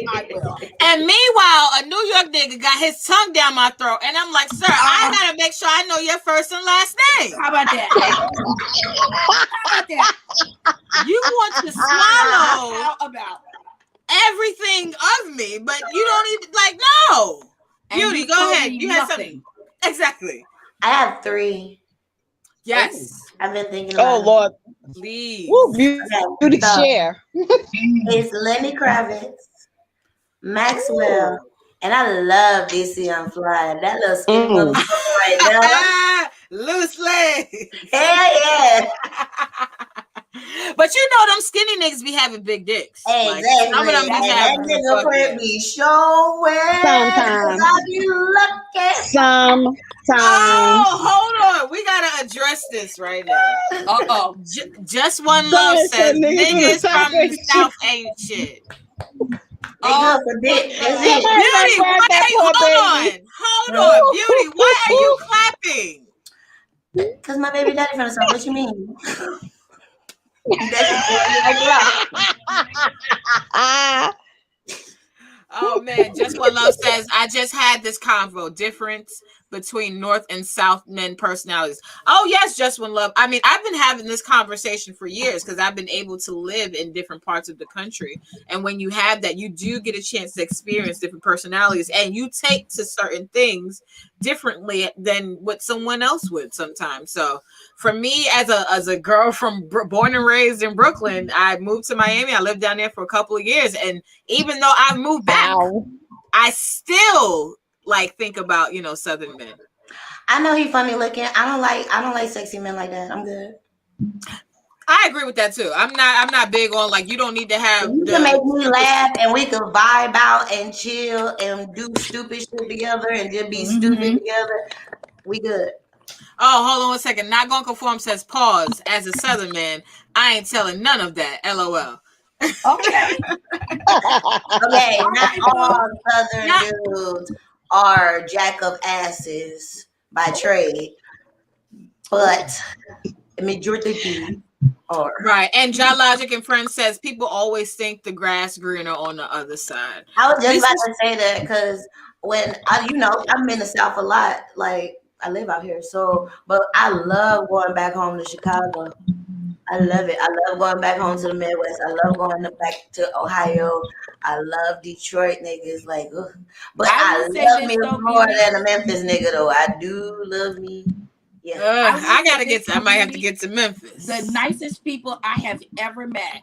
And meanwhile, a New York nigga got his tongue down my throat, and I'm like, sir, I gotta make sure I know your first and last name. How about that? You want to swallow about everything of me, but you don't even, like, no. Beauty, go ahead. You had something. Exactly. I have 3. Yes. I've been thinking about it. Lord. Please. Woo, beauty share. It's Lenny Kravitz, Maxwell, and I love DC on Fly. That little skinny right now. Loose legs. Hell yeah. But you know them skinny niggas be having big dicks. Exactly. Like, some of them be having that nigga be showing. Sometimes. I be looking. Sometimes. Oh, hold on. We gotta address this right now. Just One Love says niggas from the South ain't shit. Oh, for dick. Beauty, why are you hold on? Beauty, why are you clapping? Because my baby daddy from the South. What you mean? Oh man, Just One Love says, I just had this convo. Difference between North and South men personalities. Oh yes, Just One Love. I mean, I've been having this conversation for years because I've been able to live in different parts of the country. And when you have that, you do get a chance to experience different personalities, and you take to certain things differently than what someone else would sometimes. So for me, as a girl from born and raised in Brooklyn, I moved to Miami. I lived down there for a couple of years, and even though I moved back, I still like think about, you know, Southern men. I know he's funny looking. I don't like sexy men like that. I'm good. I agree with that too. I'm not big on, like, you don't need to have. You can make me laugh and we can vibe out and chill and do stupid shit together and just be stupid together. We good. Oh, hold on a second. Not gonna conform says pause. As a Southern man, I ain't telling none of that. LOL. Okay. Okay, not all Southern dudes are jack of asses by trade, but the majority are. Right. And John Logic and Friends says people always think the grass greener on the other side. I was just about to say that because when I'm in the South a lot, like I live out here, so but I love going back home to Chicago. I love it. I love going back home to the Midwest. I love going back to Ohio. I love Detroit niggas. Like, ugh. But I love me more than a Memphis nigga though. I do love me. Yeah, I might have to get to Memphis. The nicest people I have ever met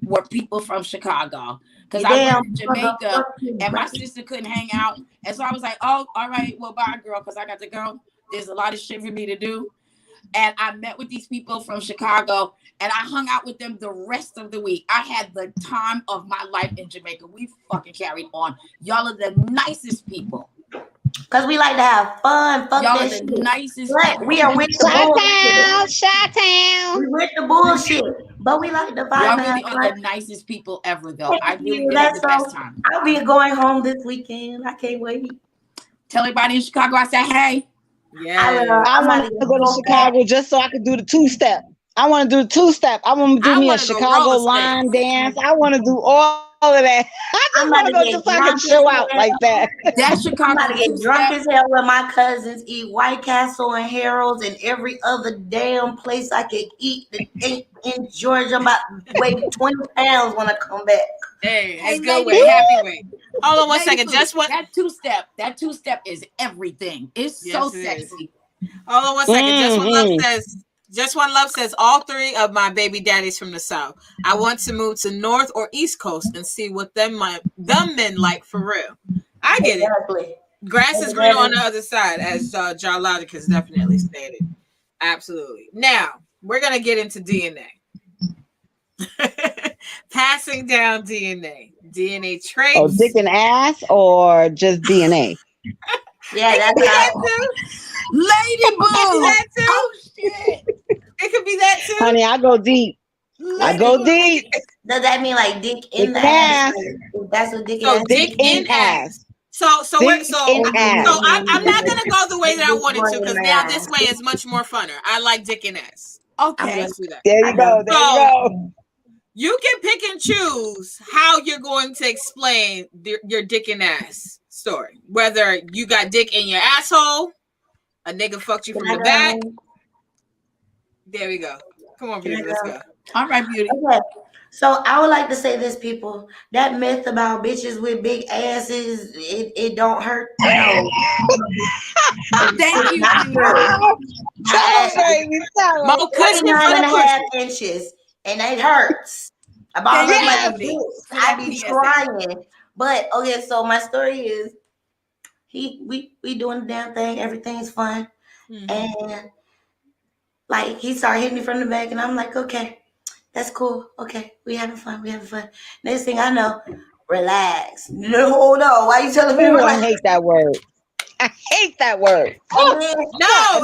were people from Chicago. Because I went to Jamaica and my sister couldn't hang out. And so I was like, oh, all right, well, bye, girl, because I got to go. There's a lot of shit for me to do. And I met with these people from Chicago and I hung out with them the rest of the week. I had the time of my life in Jamaica. We fucking carried on. Y'all are the nicest people. Because we like to have fun. Fuck y'all this are the shit. nicest people. We are with the bullshit. We with the bullshit. But we like the vibe. Y'all really are the nicest people ever, though. I really had the best time. I'll be going home this weekend. I can't wait. Tell everybody in Chicago I said, hey. Yeah, I want to go to Chicago just so I could do the two-step. I want to do the two-step. I want to do me a Chicago line dance. I want to do all of that. I just want to go just so I can chill out like that. That's Chicago. I'm about to get drunk as hell with my cousins, eat White Castle and Harold's and every other damn place I could eat that ain't in Georgia. I'm about to weigh 20 pounds when I come back. Hey, it's good weight, happy weight. Hold on one second. That two-step is everything. It's so sexy. Hold on one second. Just One Love says all three of my baby daddies from the South. I want to move to North or East Coast and see what them men like for real. I get it. Grass is green on the other side, as John Logic has definitely stated. Absolutely. Now we're gonna get into DNA. Passing down DNA traits. Oh, dick and ass, or just DNA? Yeah, that's that Lady Boo. That too. Oh shit! It could be that too. Honey, I go deep. I go deep. Does that mean like dick in the ass? That's what dick ass. Dick in ass. I'm not gonna go the way that I wanted to because now this way is much more funner. I like dick and ass. Okay, let's do that. There you go. You can pick and choose how you're going to explain your dick and ass story. Whether you got dick in your asshole, a nigga fucked you from the back. There we go. Come on, Beauty, let's go. All right, Beauty. Okay. So I would like to say this, people. That myth about bitches with big asses, it don't hurt. No. Thank you. More cushion 9.5 inches, and it hurts. About like this. I be trying. But okay, so my story is we doing the damn thing, everything's fun. Mm-hmm. And like he started hitting me from the back, and I'm like, okay, that's cool. Okay, we having fun. Next thing I know, relax. No, why you telling me relax? I hate that word. No,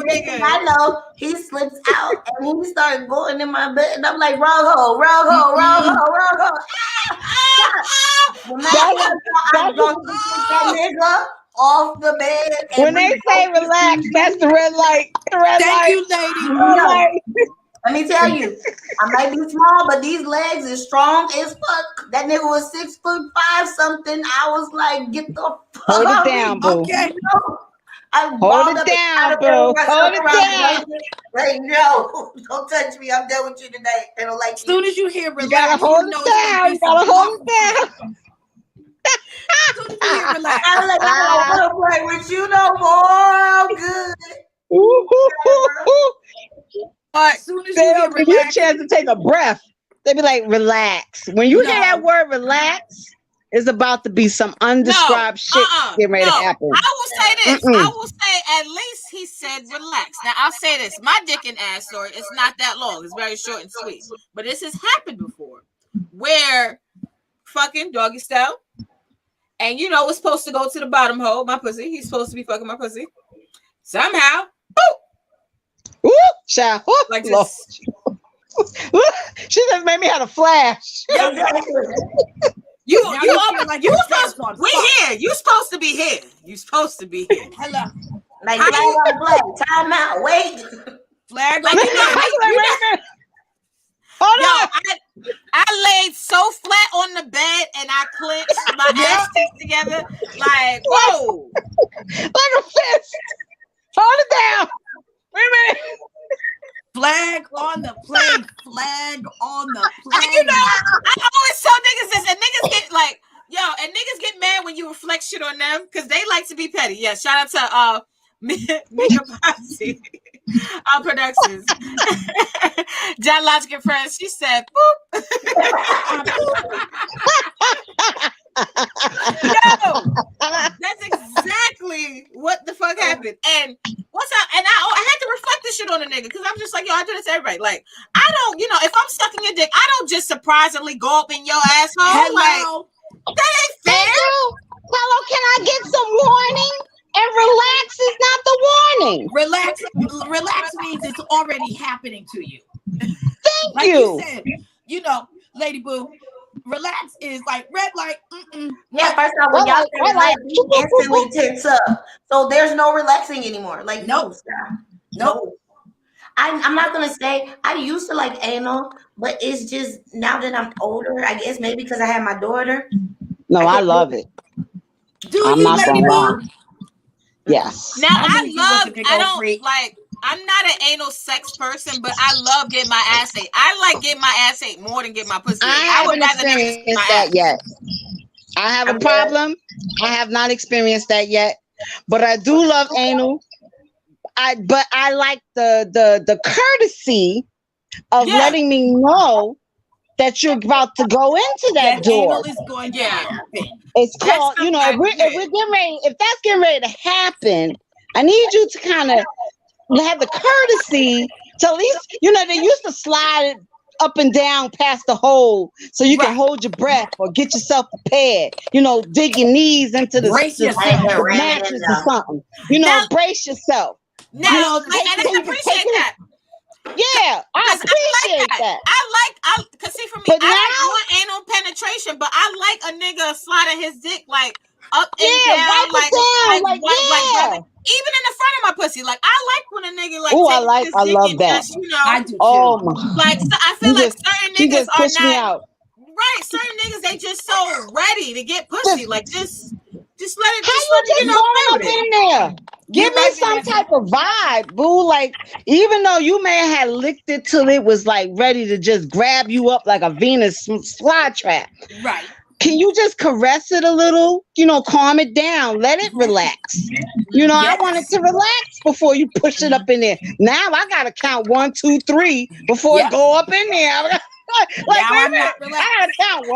nigga. I know he slips out and he started going in my bed, and I'm like, wrong hole. I'm going to get that nigga off the bed. When they say relax, that's the red light. Thank you, lady. Let me tell you, I might be small, but these legs is strong as fuck. That nigga was 6'5" something. I was like, get the fuck Hold it down, boo. Okay. Hold it down, boo. Hold it down. Like, no, don't touch me. I'm done with you today. They don't like as soon as you hear relax, you gotta hold it down. You gotta hold it down. As soon as you hear relax. I'm like, I don't want to play with you no more. I'm good. As soon as you give you a chance to take a breath, they be like, relax. When you hear that word relax, it's about to be some undescribed shit getting ready to happen. I will say this. I will say at least he said relax. Now I'll say this. My dick and ass story is not that long. It's very short and sweet. But this has happened before. Where fucking doggy style. And you know it's supposed to go to the bottom hole, my pussy. He's supposed to be fucking my pussy. Somehow, boop. Child. Like this. She just made me have a flash. You supposed to be here. You supposed to be here. Hello. Like flag. Time out. Wait. Flag. Like hold on. I laid so flat on the bed and I clenched my ass cheeks together. Like, whoa. Like a fist. Hold it down. Wait a minute. Flag on the plane. flag on the flag. And you know, I always tell niggas this, and niggas get like, and niggas get mad when you reflect shit on them because they like to be petty. Yeah, shout out to Mika Posse, our productions. John Logic and Friends. She said, "Boop." Yo, that's exactly what the fuck happened. And what's up? And I had to reflect this shit on a nigga because I'm just like, yo, I do this to everybody. Like, I don't, if I'm sucking your dick, I don't just surprisingly go up in your asshole. Hello. Like, that ain't fair. Hello, can I get some warning? And relax is not the warning. Relax means it's already happening to you. Thank like you. You said, Lady Boo, relax is like red light. Yeah, first off, when y'all say relax, you instantly tense up. So there's no relaxing anymore. Like, nope. I'm not gonna say I used to like anal, but it's just now that I'm older, I guess maybe because I have my daughter. No, I love it. I'm not gonna lie. Yes. Now I'm not an anal sex person, but I love getting my ass ate. I like getting my ass ate more than getting my pussy ate. I haven't experienced that yet. I have a problem. I have not experienced that yet, but I do love anal. But I like the courtesy of letting me know that you're about to go into that door. Anal is going to happen. It's called, if we're getting ready, if that's getting ready to happen, I need you to kind of have the courtesy to at least, they used to slide it up and down past the hole so you can hold your breath or get yourself prepared. Dig your knees into the mattress or something. Brace yourself. And I appreciate that. Yeah, I appreciate that. Because see, for me, I don't want anal penetration, but I like a nigga sliding his dick like up and down, like even in the front of my pussy. Like I like when a nigga like. I love that. Just, I do too. Oh my. Like so I feel like certain niggas are not right. Certain niggas they just so ready to get pussy. Like just let it. How you just going up in there? Give me some type of vibe, boo. Like, even though you may have licked it till it was like ready to just grab you up like a Venus flytrap. Right. Can you just caress it a little? Calm it down. Let it relax. I want it to relax before you push it up in there. Now I gotta count 1, 2, 3 before it go up in there. Now I'm not relaxed. I gotta count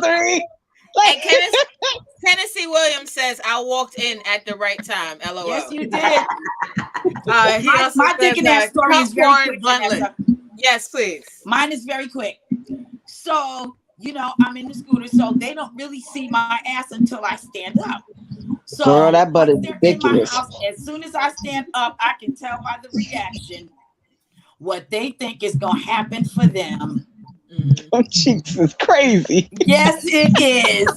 1, 2, 3. Like Tennessee Williams says, I walked in at the right time. LOL. Yes, you did. My dick in that story is very quick. Yes, please. Mine is very quick. So, I'm in the scooter, so they don't really see my ass until I stand up. So, girl, that butt is ridiculous. House, as soon as I stand up, I can tell by the reaction what they think is going to happen for them. Oh, Jesus, crazy. Yes, it is.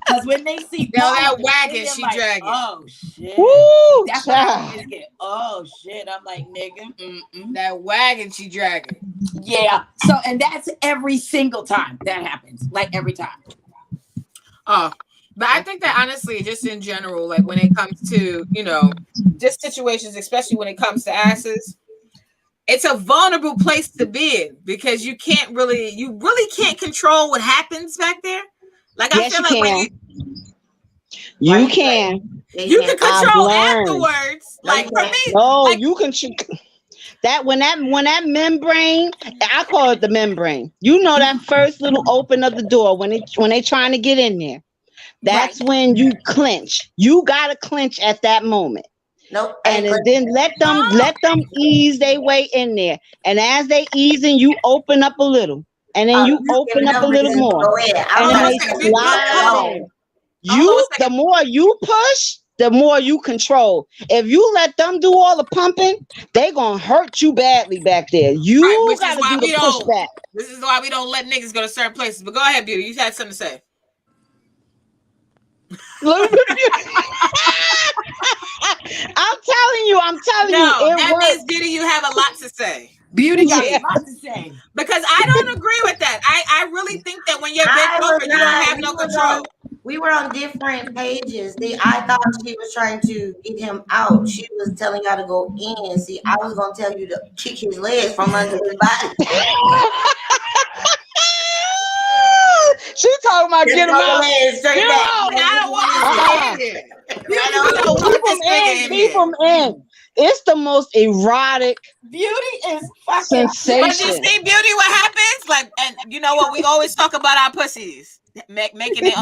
Because when they see that wagon she like, dragging. Oh shit. Woo, that's what I get. Oh shit. I'm like, nigga. That wagon she dragging. Yeah. So and that's every single time that happens. Like every time. But I think that honestly, just in general, like when it comes to, just situations, especially when it comes to asses, it's a vulnerable place to be in because you really can't control what happons back there. Like I feel like when you can control afterwards. Like for me, you can. That when that membrane, I call it the membrane. That first little open of the door when they trying to get in there. That's when you clench. You gotta clench at that moment. Nope. And then let them ease their way in there. And as they easing, you open up a little. And then you open up a little more. And then they slide in. The more you push, the more you control. If you let them do all the pumping, they gonna hurt you badly back there. You gotta do the pushback. This is why we don't let niggas go to certain places. But go ahead, Beauty. You had something to say. I'm telling you, that means Beauty, you have a lot to say. Beauty got a lot to say. Because I don't agree with that. I really think that when you're bent over, you don't have no control. We were on different pages. See, I thought she was trying to get him out. She was telling y'all to go in. See, I was gonna tell you to kick his legs from under his body. She talking about Just get him out. straight back. I don't want this nigga in. Keep him in. It's the most erotic Beauty is fucking sensation. But you see, Beauty, what happens? Like, and you know what? We always talk about our pussies making their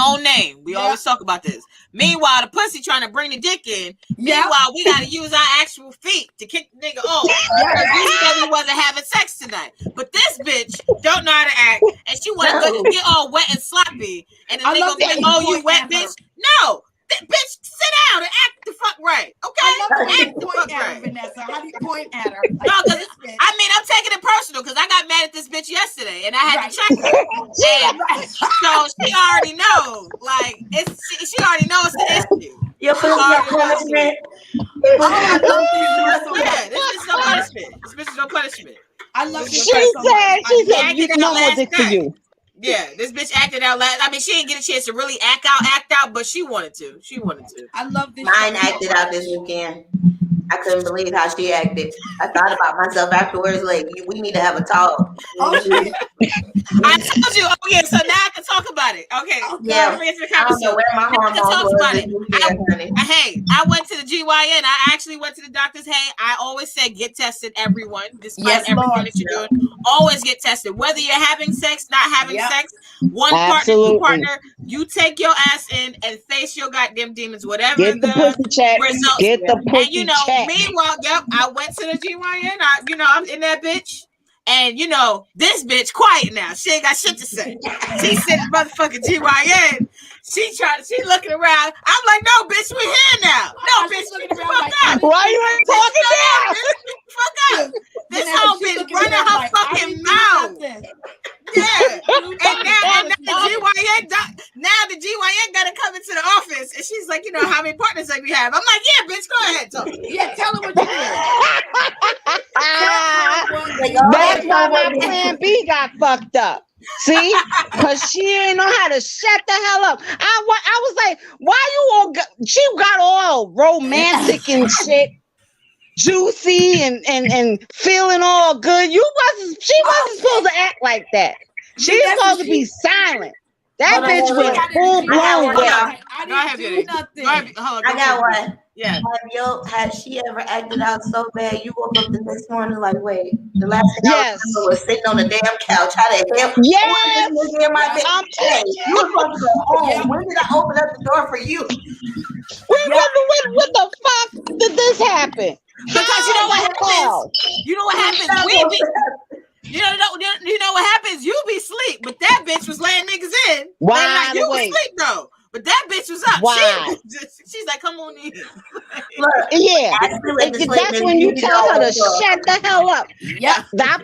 own name. We always talk about this. Meanwhile, the pussy trying to bring the dick in. Meanwhile, we got to use our actual feet to kick the nigga off. Because we said we wasn't having sex tonight. But this bitch don't know how to act, and she want to get all wet and sloppy. And the nigga gonna be like, "Oh, you wet, bitch?" No. Bitch, sit down and act the fuck right, okay? Act the fuck right. Vanessa, how do you point at her? Like, no, because I'm taking it personal because I got mad at this bitch yesterday and I had to check her. And so she already knows, like she already knows the issue. Your punishment. This is no punishment. This is no punishment. I love She said, you know what this for you. Yeah, this bitch acted out loud. I mean, she didn't get a chance to really act out, but she wanted to. I love this. Mine acted out this weekend. I couldn't believe how she acted. I thought about myself afterwards, like, we need to have a talk. Okay. I told you. Oh, yeah, so now I can talk about it. Okay. Yeah. I don't know where my hormones was. Hey, I went to the GYN. I actually went to the doctors. Hey, I always said get tested, everyone. Despite everything that you're doing, always get tested. Whether you're having sex, not having sex, one partner, two partner, you take your ass in and face your goddamn demons, whatever get the pussy check. Results. Get the pussy check. Meanwhile, I went to the GYN. I'm in that bitch. And this bitch quiet now. She ain't got shit to say. She said motherfucking GYN. She looking around. I'm like, no, bitch, we here now. No, bitch, fuck up. Why you ain't talking now? Fuck up. This whole bitch running her fucking mouth. Yeah. And now the GYN got to come into the office. And she's like, how many partners that we have? I'm like, yeah, bitch, go ahead, talk. Yeah, tell her what you did. That's why my plan B got fucked up. See? Because she didn't know how to shut the hell up. I was like, why you all she got all romantic and shit. Juicy and feeling all good. She wasn't supposed to act like that. She's supposed to be silent. That bitch was full blown. I didn't do nothing. I got one. Yeah. Has she ever acted out so bad you woke up the next morning like, wait, the last thing I was sitting on the damn couch. How the hell? Yes. You were supposed to go home. When did I open up the door for you? What the fuck did this happen? Because you know what happens? You know what happens? You know what happens? You be asleep, but that bitch was laying niggas in. Why? You was asleep though. But that bitch was up. Why? She's like, come on in. Yeah. That's when you tell her to shut the hell up. Yeah. I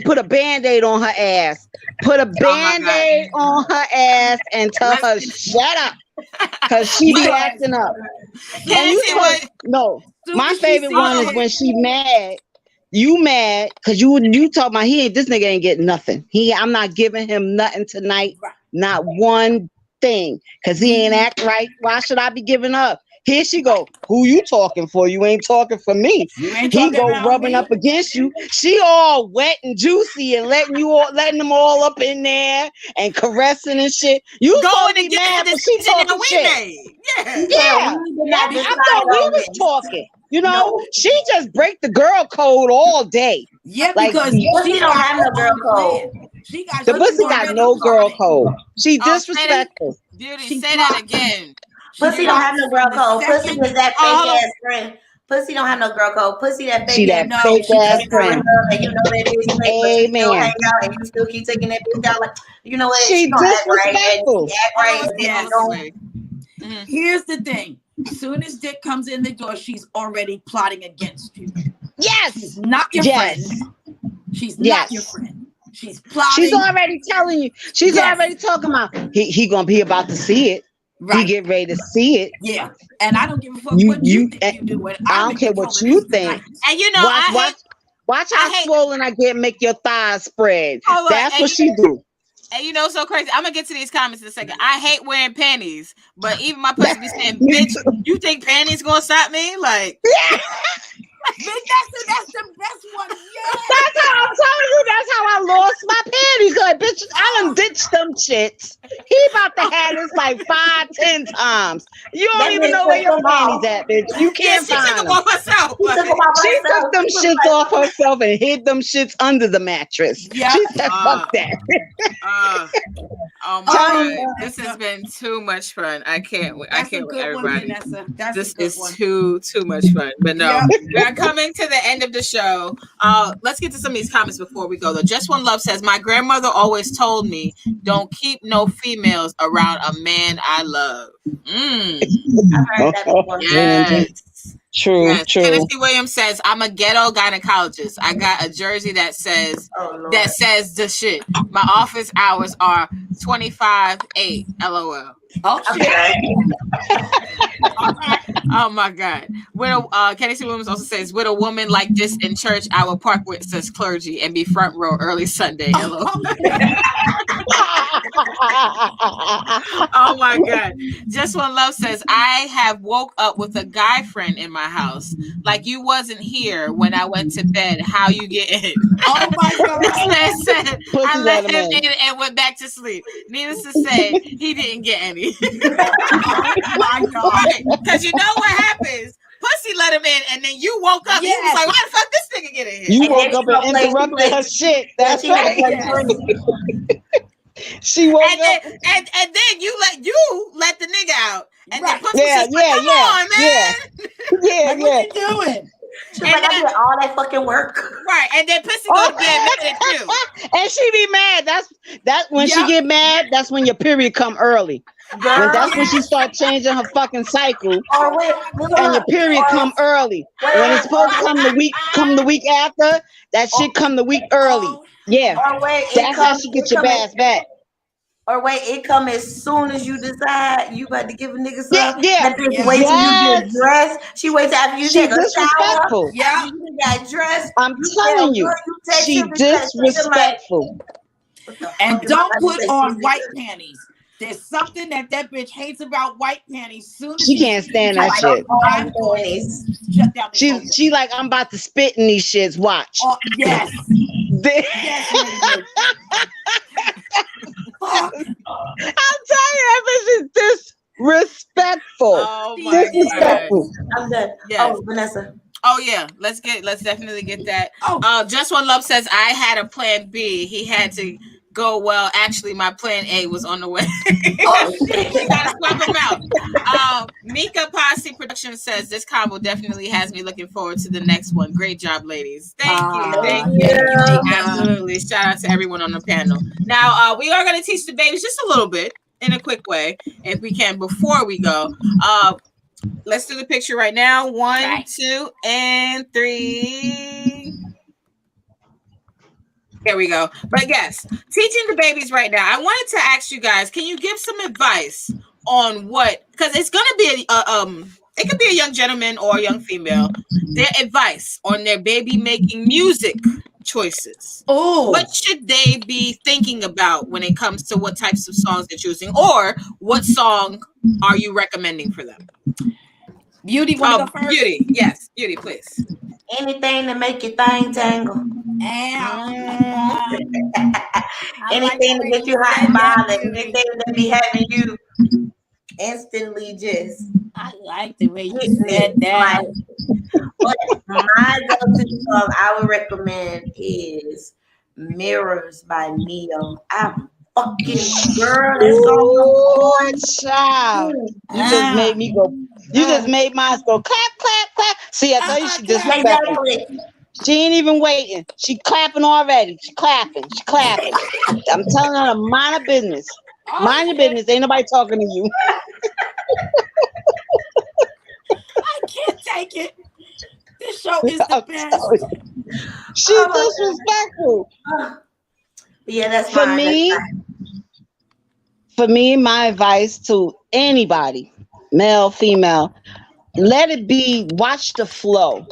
put a Band-Aid on her ass. Put a Band-Aid on her ass and tell her shut up. Because she be acting up. No. My favorite one is when she mad. You mad because you talk about this nigga ain't getting nothing. I'm not giving him nothing tonight. Not one thing. Because he ain't act right. Why should I be giving up? Here she go. Who you talking for? You ain't talking for me. He go rubbing up against you. She all wet and juicy and letting them all up in there and caressing and shit. You going to be mad, but she talking shit. Yeah. I thought we was talking. She just break the girl code all day. Yeah, because she don't have no girl code. The pussy got no girl code. She disrespectful. Beauty, say that again. Pussy don't have no girl code. Pussy is that fake ass friend. Pussy don't have no girl code. Pussy that fake ass friend. And you know that bitch fake, but you still hang out and you still keep taking that bitch out. Like, you know what? She disrespectful. Here's the thing. As soon as Dick comes in the door, she's already plotting against you. Yes. She's not your friend. She's not your friend. She's plotting. She's already telling you. She's already talking about he gonna be about to see it. Right. He get ready to see it. Yeah. And I don't give a fuck what you think you do. I don't care what you think. And watch how swollen I get, make your thighs spread. That's what she do. And you know, so crazy. I'm gonna get to these comments in a second. I hate wearing panties, but even my pussy be saying, "Bitch, you think panties gonna stop me?" Like, that's the best one. Yeah. That's how I'm telling you. That's how I lost my panties. Like, bitch, I done ditched them shits. He about to have this like 5, 10 times. You don't even know where your panties at, bitch. You can't she took find them them. off herself. She took them shits off herself and hid them shits under the mattress. Yeah. She said, "Fuck that." Oh my God. This has been too much fun. I can't wait. I can't wait, everybody. This is too much fun. But no, we are coming to the end of the show. Let's get to some of these comments before we go though. Just One Love says, my grandmother always told me, don't keep no females around a man I love. I've heard that before. Yes. True. Tennessee Williams says, I'm a ghetto gynecologist. I got a jersey that says the shit. My office hours are 25/8. LOL. Oh shit. Oh my God. Tennessee Williams also says, with a woman like this in church, I will park with says clergy and be front row early Sunday. LOL. Oh my God. Just One Love says, I have woke up with a guy friend in my house. Like you wasn't here when I went to bed. How you get in? Oh my God. This man said, I let him in and went back to sleep. Needless to say, he didn't get any. Oh my God. Right. Because you know what happens? Pussy let him in, and then you woke up. Yes. He was like, "Why the fuck this nigga get in here?" You woke up and interrupted her shit. That's right. She woke up, and then you let the nigga out, and then Pussy yeah, was like, "Come on, man." Like, what you doing? She's like, I did all that fucking work. Right, and then Pussy go to bed mad at you. And she be mad. That's when she get mad. That's when your period come early. That's when she start changing her fucking cycle. And your period come early. When it's supposed to come the week after, that shit come the week early. Yeah, that's how she gets your ass back. Or wait, it come as soon as you decide you about to give a nigga some. Yeah. That bitch wait till you get dressed. She waits after you take a shower. Yeah, you got dressed. I'm telling you, she disrespectful. And don't put on white panties. There's something that bitch hates about white panties. Soon as she can't stand that shit. Shut down. She like, I'm about to spit in these shits. Watch. Oh, yes. Yes. I'm telling you, that bitch is disrespectful. Oh my disrespectful. God. I'm done. Yes. Oh, Vanessa. Oh yeah, let's definitely get that. Just One Love says, I had a plan B. He had to go. Well, actually, my plan A was on the way. You gotta swap them out. Mika Posse Production says, this combo definitely has me looking forward to the next one. Great job, ladies. Thank you. Absolutely. Shout out to everyone on the panel. Now, we are going to teach the babies just a little bit in a quick way, if we can, before we go. Let's do the picture right now. 1, 2, and 3. There we go. But yes, teaching the babies right now. I wanted to ask you guys, can you give some advice on what, because it's going to be it could be a young gentleman or a young female, their advice on their baby making music choices. What should they be thinking about when it comes to what types of songs they're choosing, or what song are you recommending for them? Beauty, want to go first? Beauty, yes, Beauty, please. Anything to make your thing tangle. Anything to get you hot and bothered. Anything that be having you instantly just. I like the way you said that. But my go-to song I would recommend is "Mirrors" by Neo. I'm fucking girl. That's child. You just made me go. You just made mine go clap, clap, clap. See, I tell you, she disrespectful. She ain't even waiting. She clapping already. She clapping. I'm telling her to mind her business. Mind your business. Ain't nobody talking to you. I can't take it. This show is the best. She's disrespectful. Yeah, that's for me. For me, my advice to anybody, male, female, let it be. Watch the flow.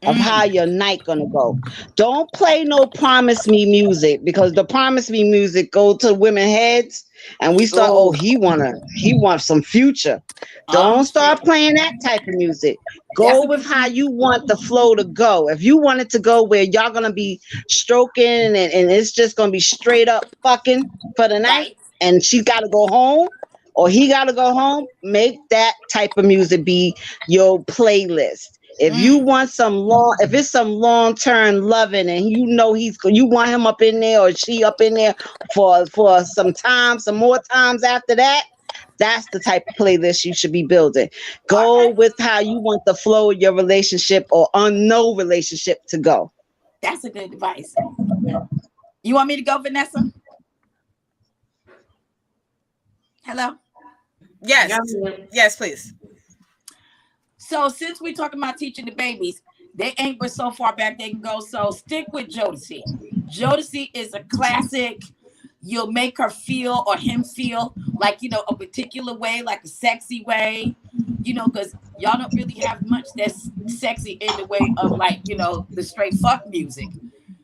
of how your night gonna go. Don't play no promise me music, because the promise me music go to women heads and we start, oh, he wants some future. Don't start playing that type of music. Go with how you want the flow to go. If you want it to go where y'all gonna be stroking and it's just gonna be straight up fucking for the night, and she gotta go home or he gotta go home, make that type of music be your playlist. If you want if it's some long-term loving and you know you want him up in there or she up in there for some more times after that, that's the type of playlist you should be building. Go with how you want the flow of your relationship or no relationship to go. That's a good advice. You want me to go, Vanessa? Hello? Yes. Yes, please. So since we're talking about teaching the babies, they ain't but so far back they can go. So stick with Jodeci. Jodeci is a classic. You'll make her feel or him feel like, a particular way, like a sexy way, because y'all don't really have much that's sexy in the way of like, the straight fuck music.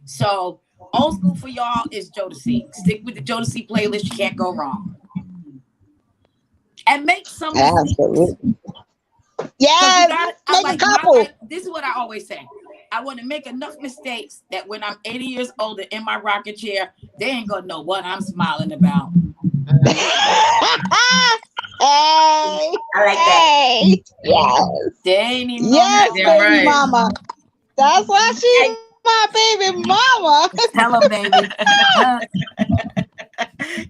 So old school for y'all is Jodeci. Stick with the Jodeci playlist. You can't go wrong. And make some mistakes. Yeah, make a couple. This is what I always say. I want to make enough mistakes that when I'm 80 years older in my rocking chair, they ain't gonna know what I'm smiling about. I like that. Yes. They ain't even baby right. Mama. That's why she's my baby mama. Hello, baby.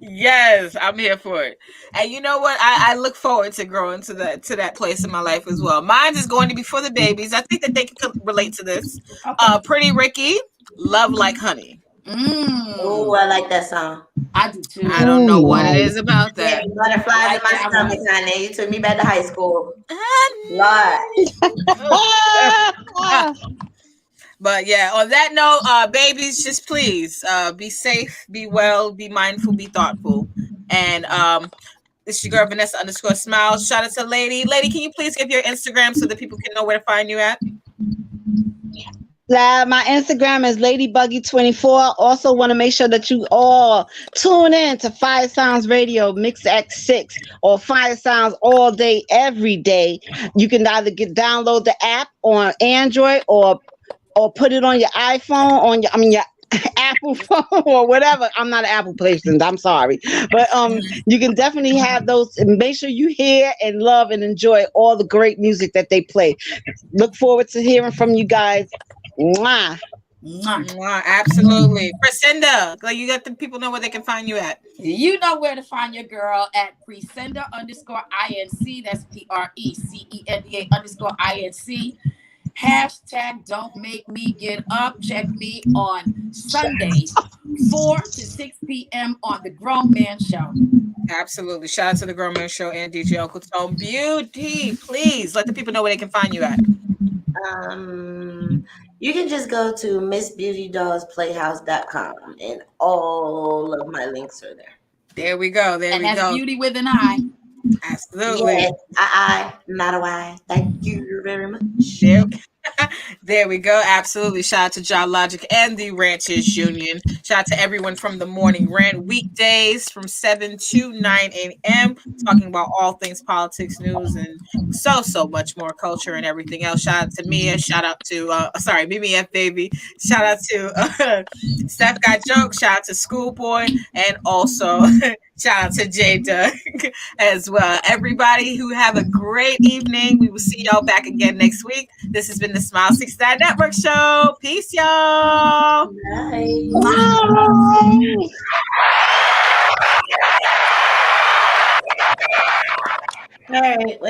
Yes, I'm here for it. And you know what? I look forward to growing to that place in my life as well. Mine is going to be for the babies. I think that they can relate to this. Okay. Pretty Ricky, Love Like Honey. Oh, I like that song. I do too. I don't know what it is about that. Butterflies in my stomach, honey. You took me back to high school. Lord. But yeah, on that note, babies, just please be safe, be well, be mindful, be thoughtful. And this is your girl Vanessa _Smilez. Shout out to Lady. Lady, can you please give your Instagram so that people can know where to find you at? My Instagram is LadyBuggy24. Also want to make sure that you all tune in to Fire Sounds Radio Mix X6 or Fire Sounds all day, every day. You can either download the app on Android or put it on your iPhone, your Apple phone or whatever. I'm not an Apple person, I'm sorry. But you can definitely have those, and make sure you hear and love and enjoy all the great music that they play. Look forward to hearing from you guys. Mwah. Mwah, absolutely. Priscinda, you got the people know where they can find you at. You know where to find your girl at Priscinda _INC. That's PRECENDA _INC. Hashtag don't make me get up. Check me on Sundays, 4 to 6 p.m. on The Grown Man Show. Absolutely. Shout out to The Grown Man Show and DJ Uncle Tone. Beauty, please let the people know where they can find you at. You can just go to MissBeautyDollsPlayhouse.com and all of my links are there. There we go. And that's beauty with an I. Absolutely. Yes, I, not a Y. Thank you very much. Yep. There we go. Absolutely. Shout out to John Logic and the Ranchers Union. Shout out to everyone from the Morning Rant, weekdays from 7 to 9 a.m. talking about all things politics, news, and so much more, culture and everything else. Shout out to Mia. Shout out to Mimi F Baby. Shout out to Steph Got Jokes. Shout out to Schoolboy, and also shout out to J Doug as well. Everybody who have a great evening. We will see y'all back again next week. This has been the Smile 69 Network Show. Peace, y'all. Bye. Bye. All right.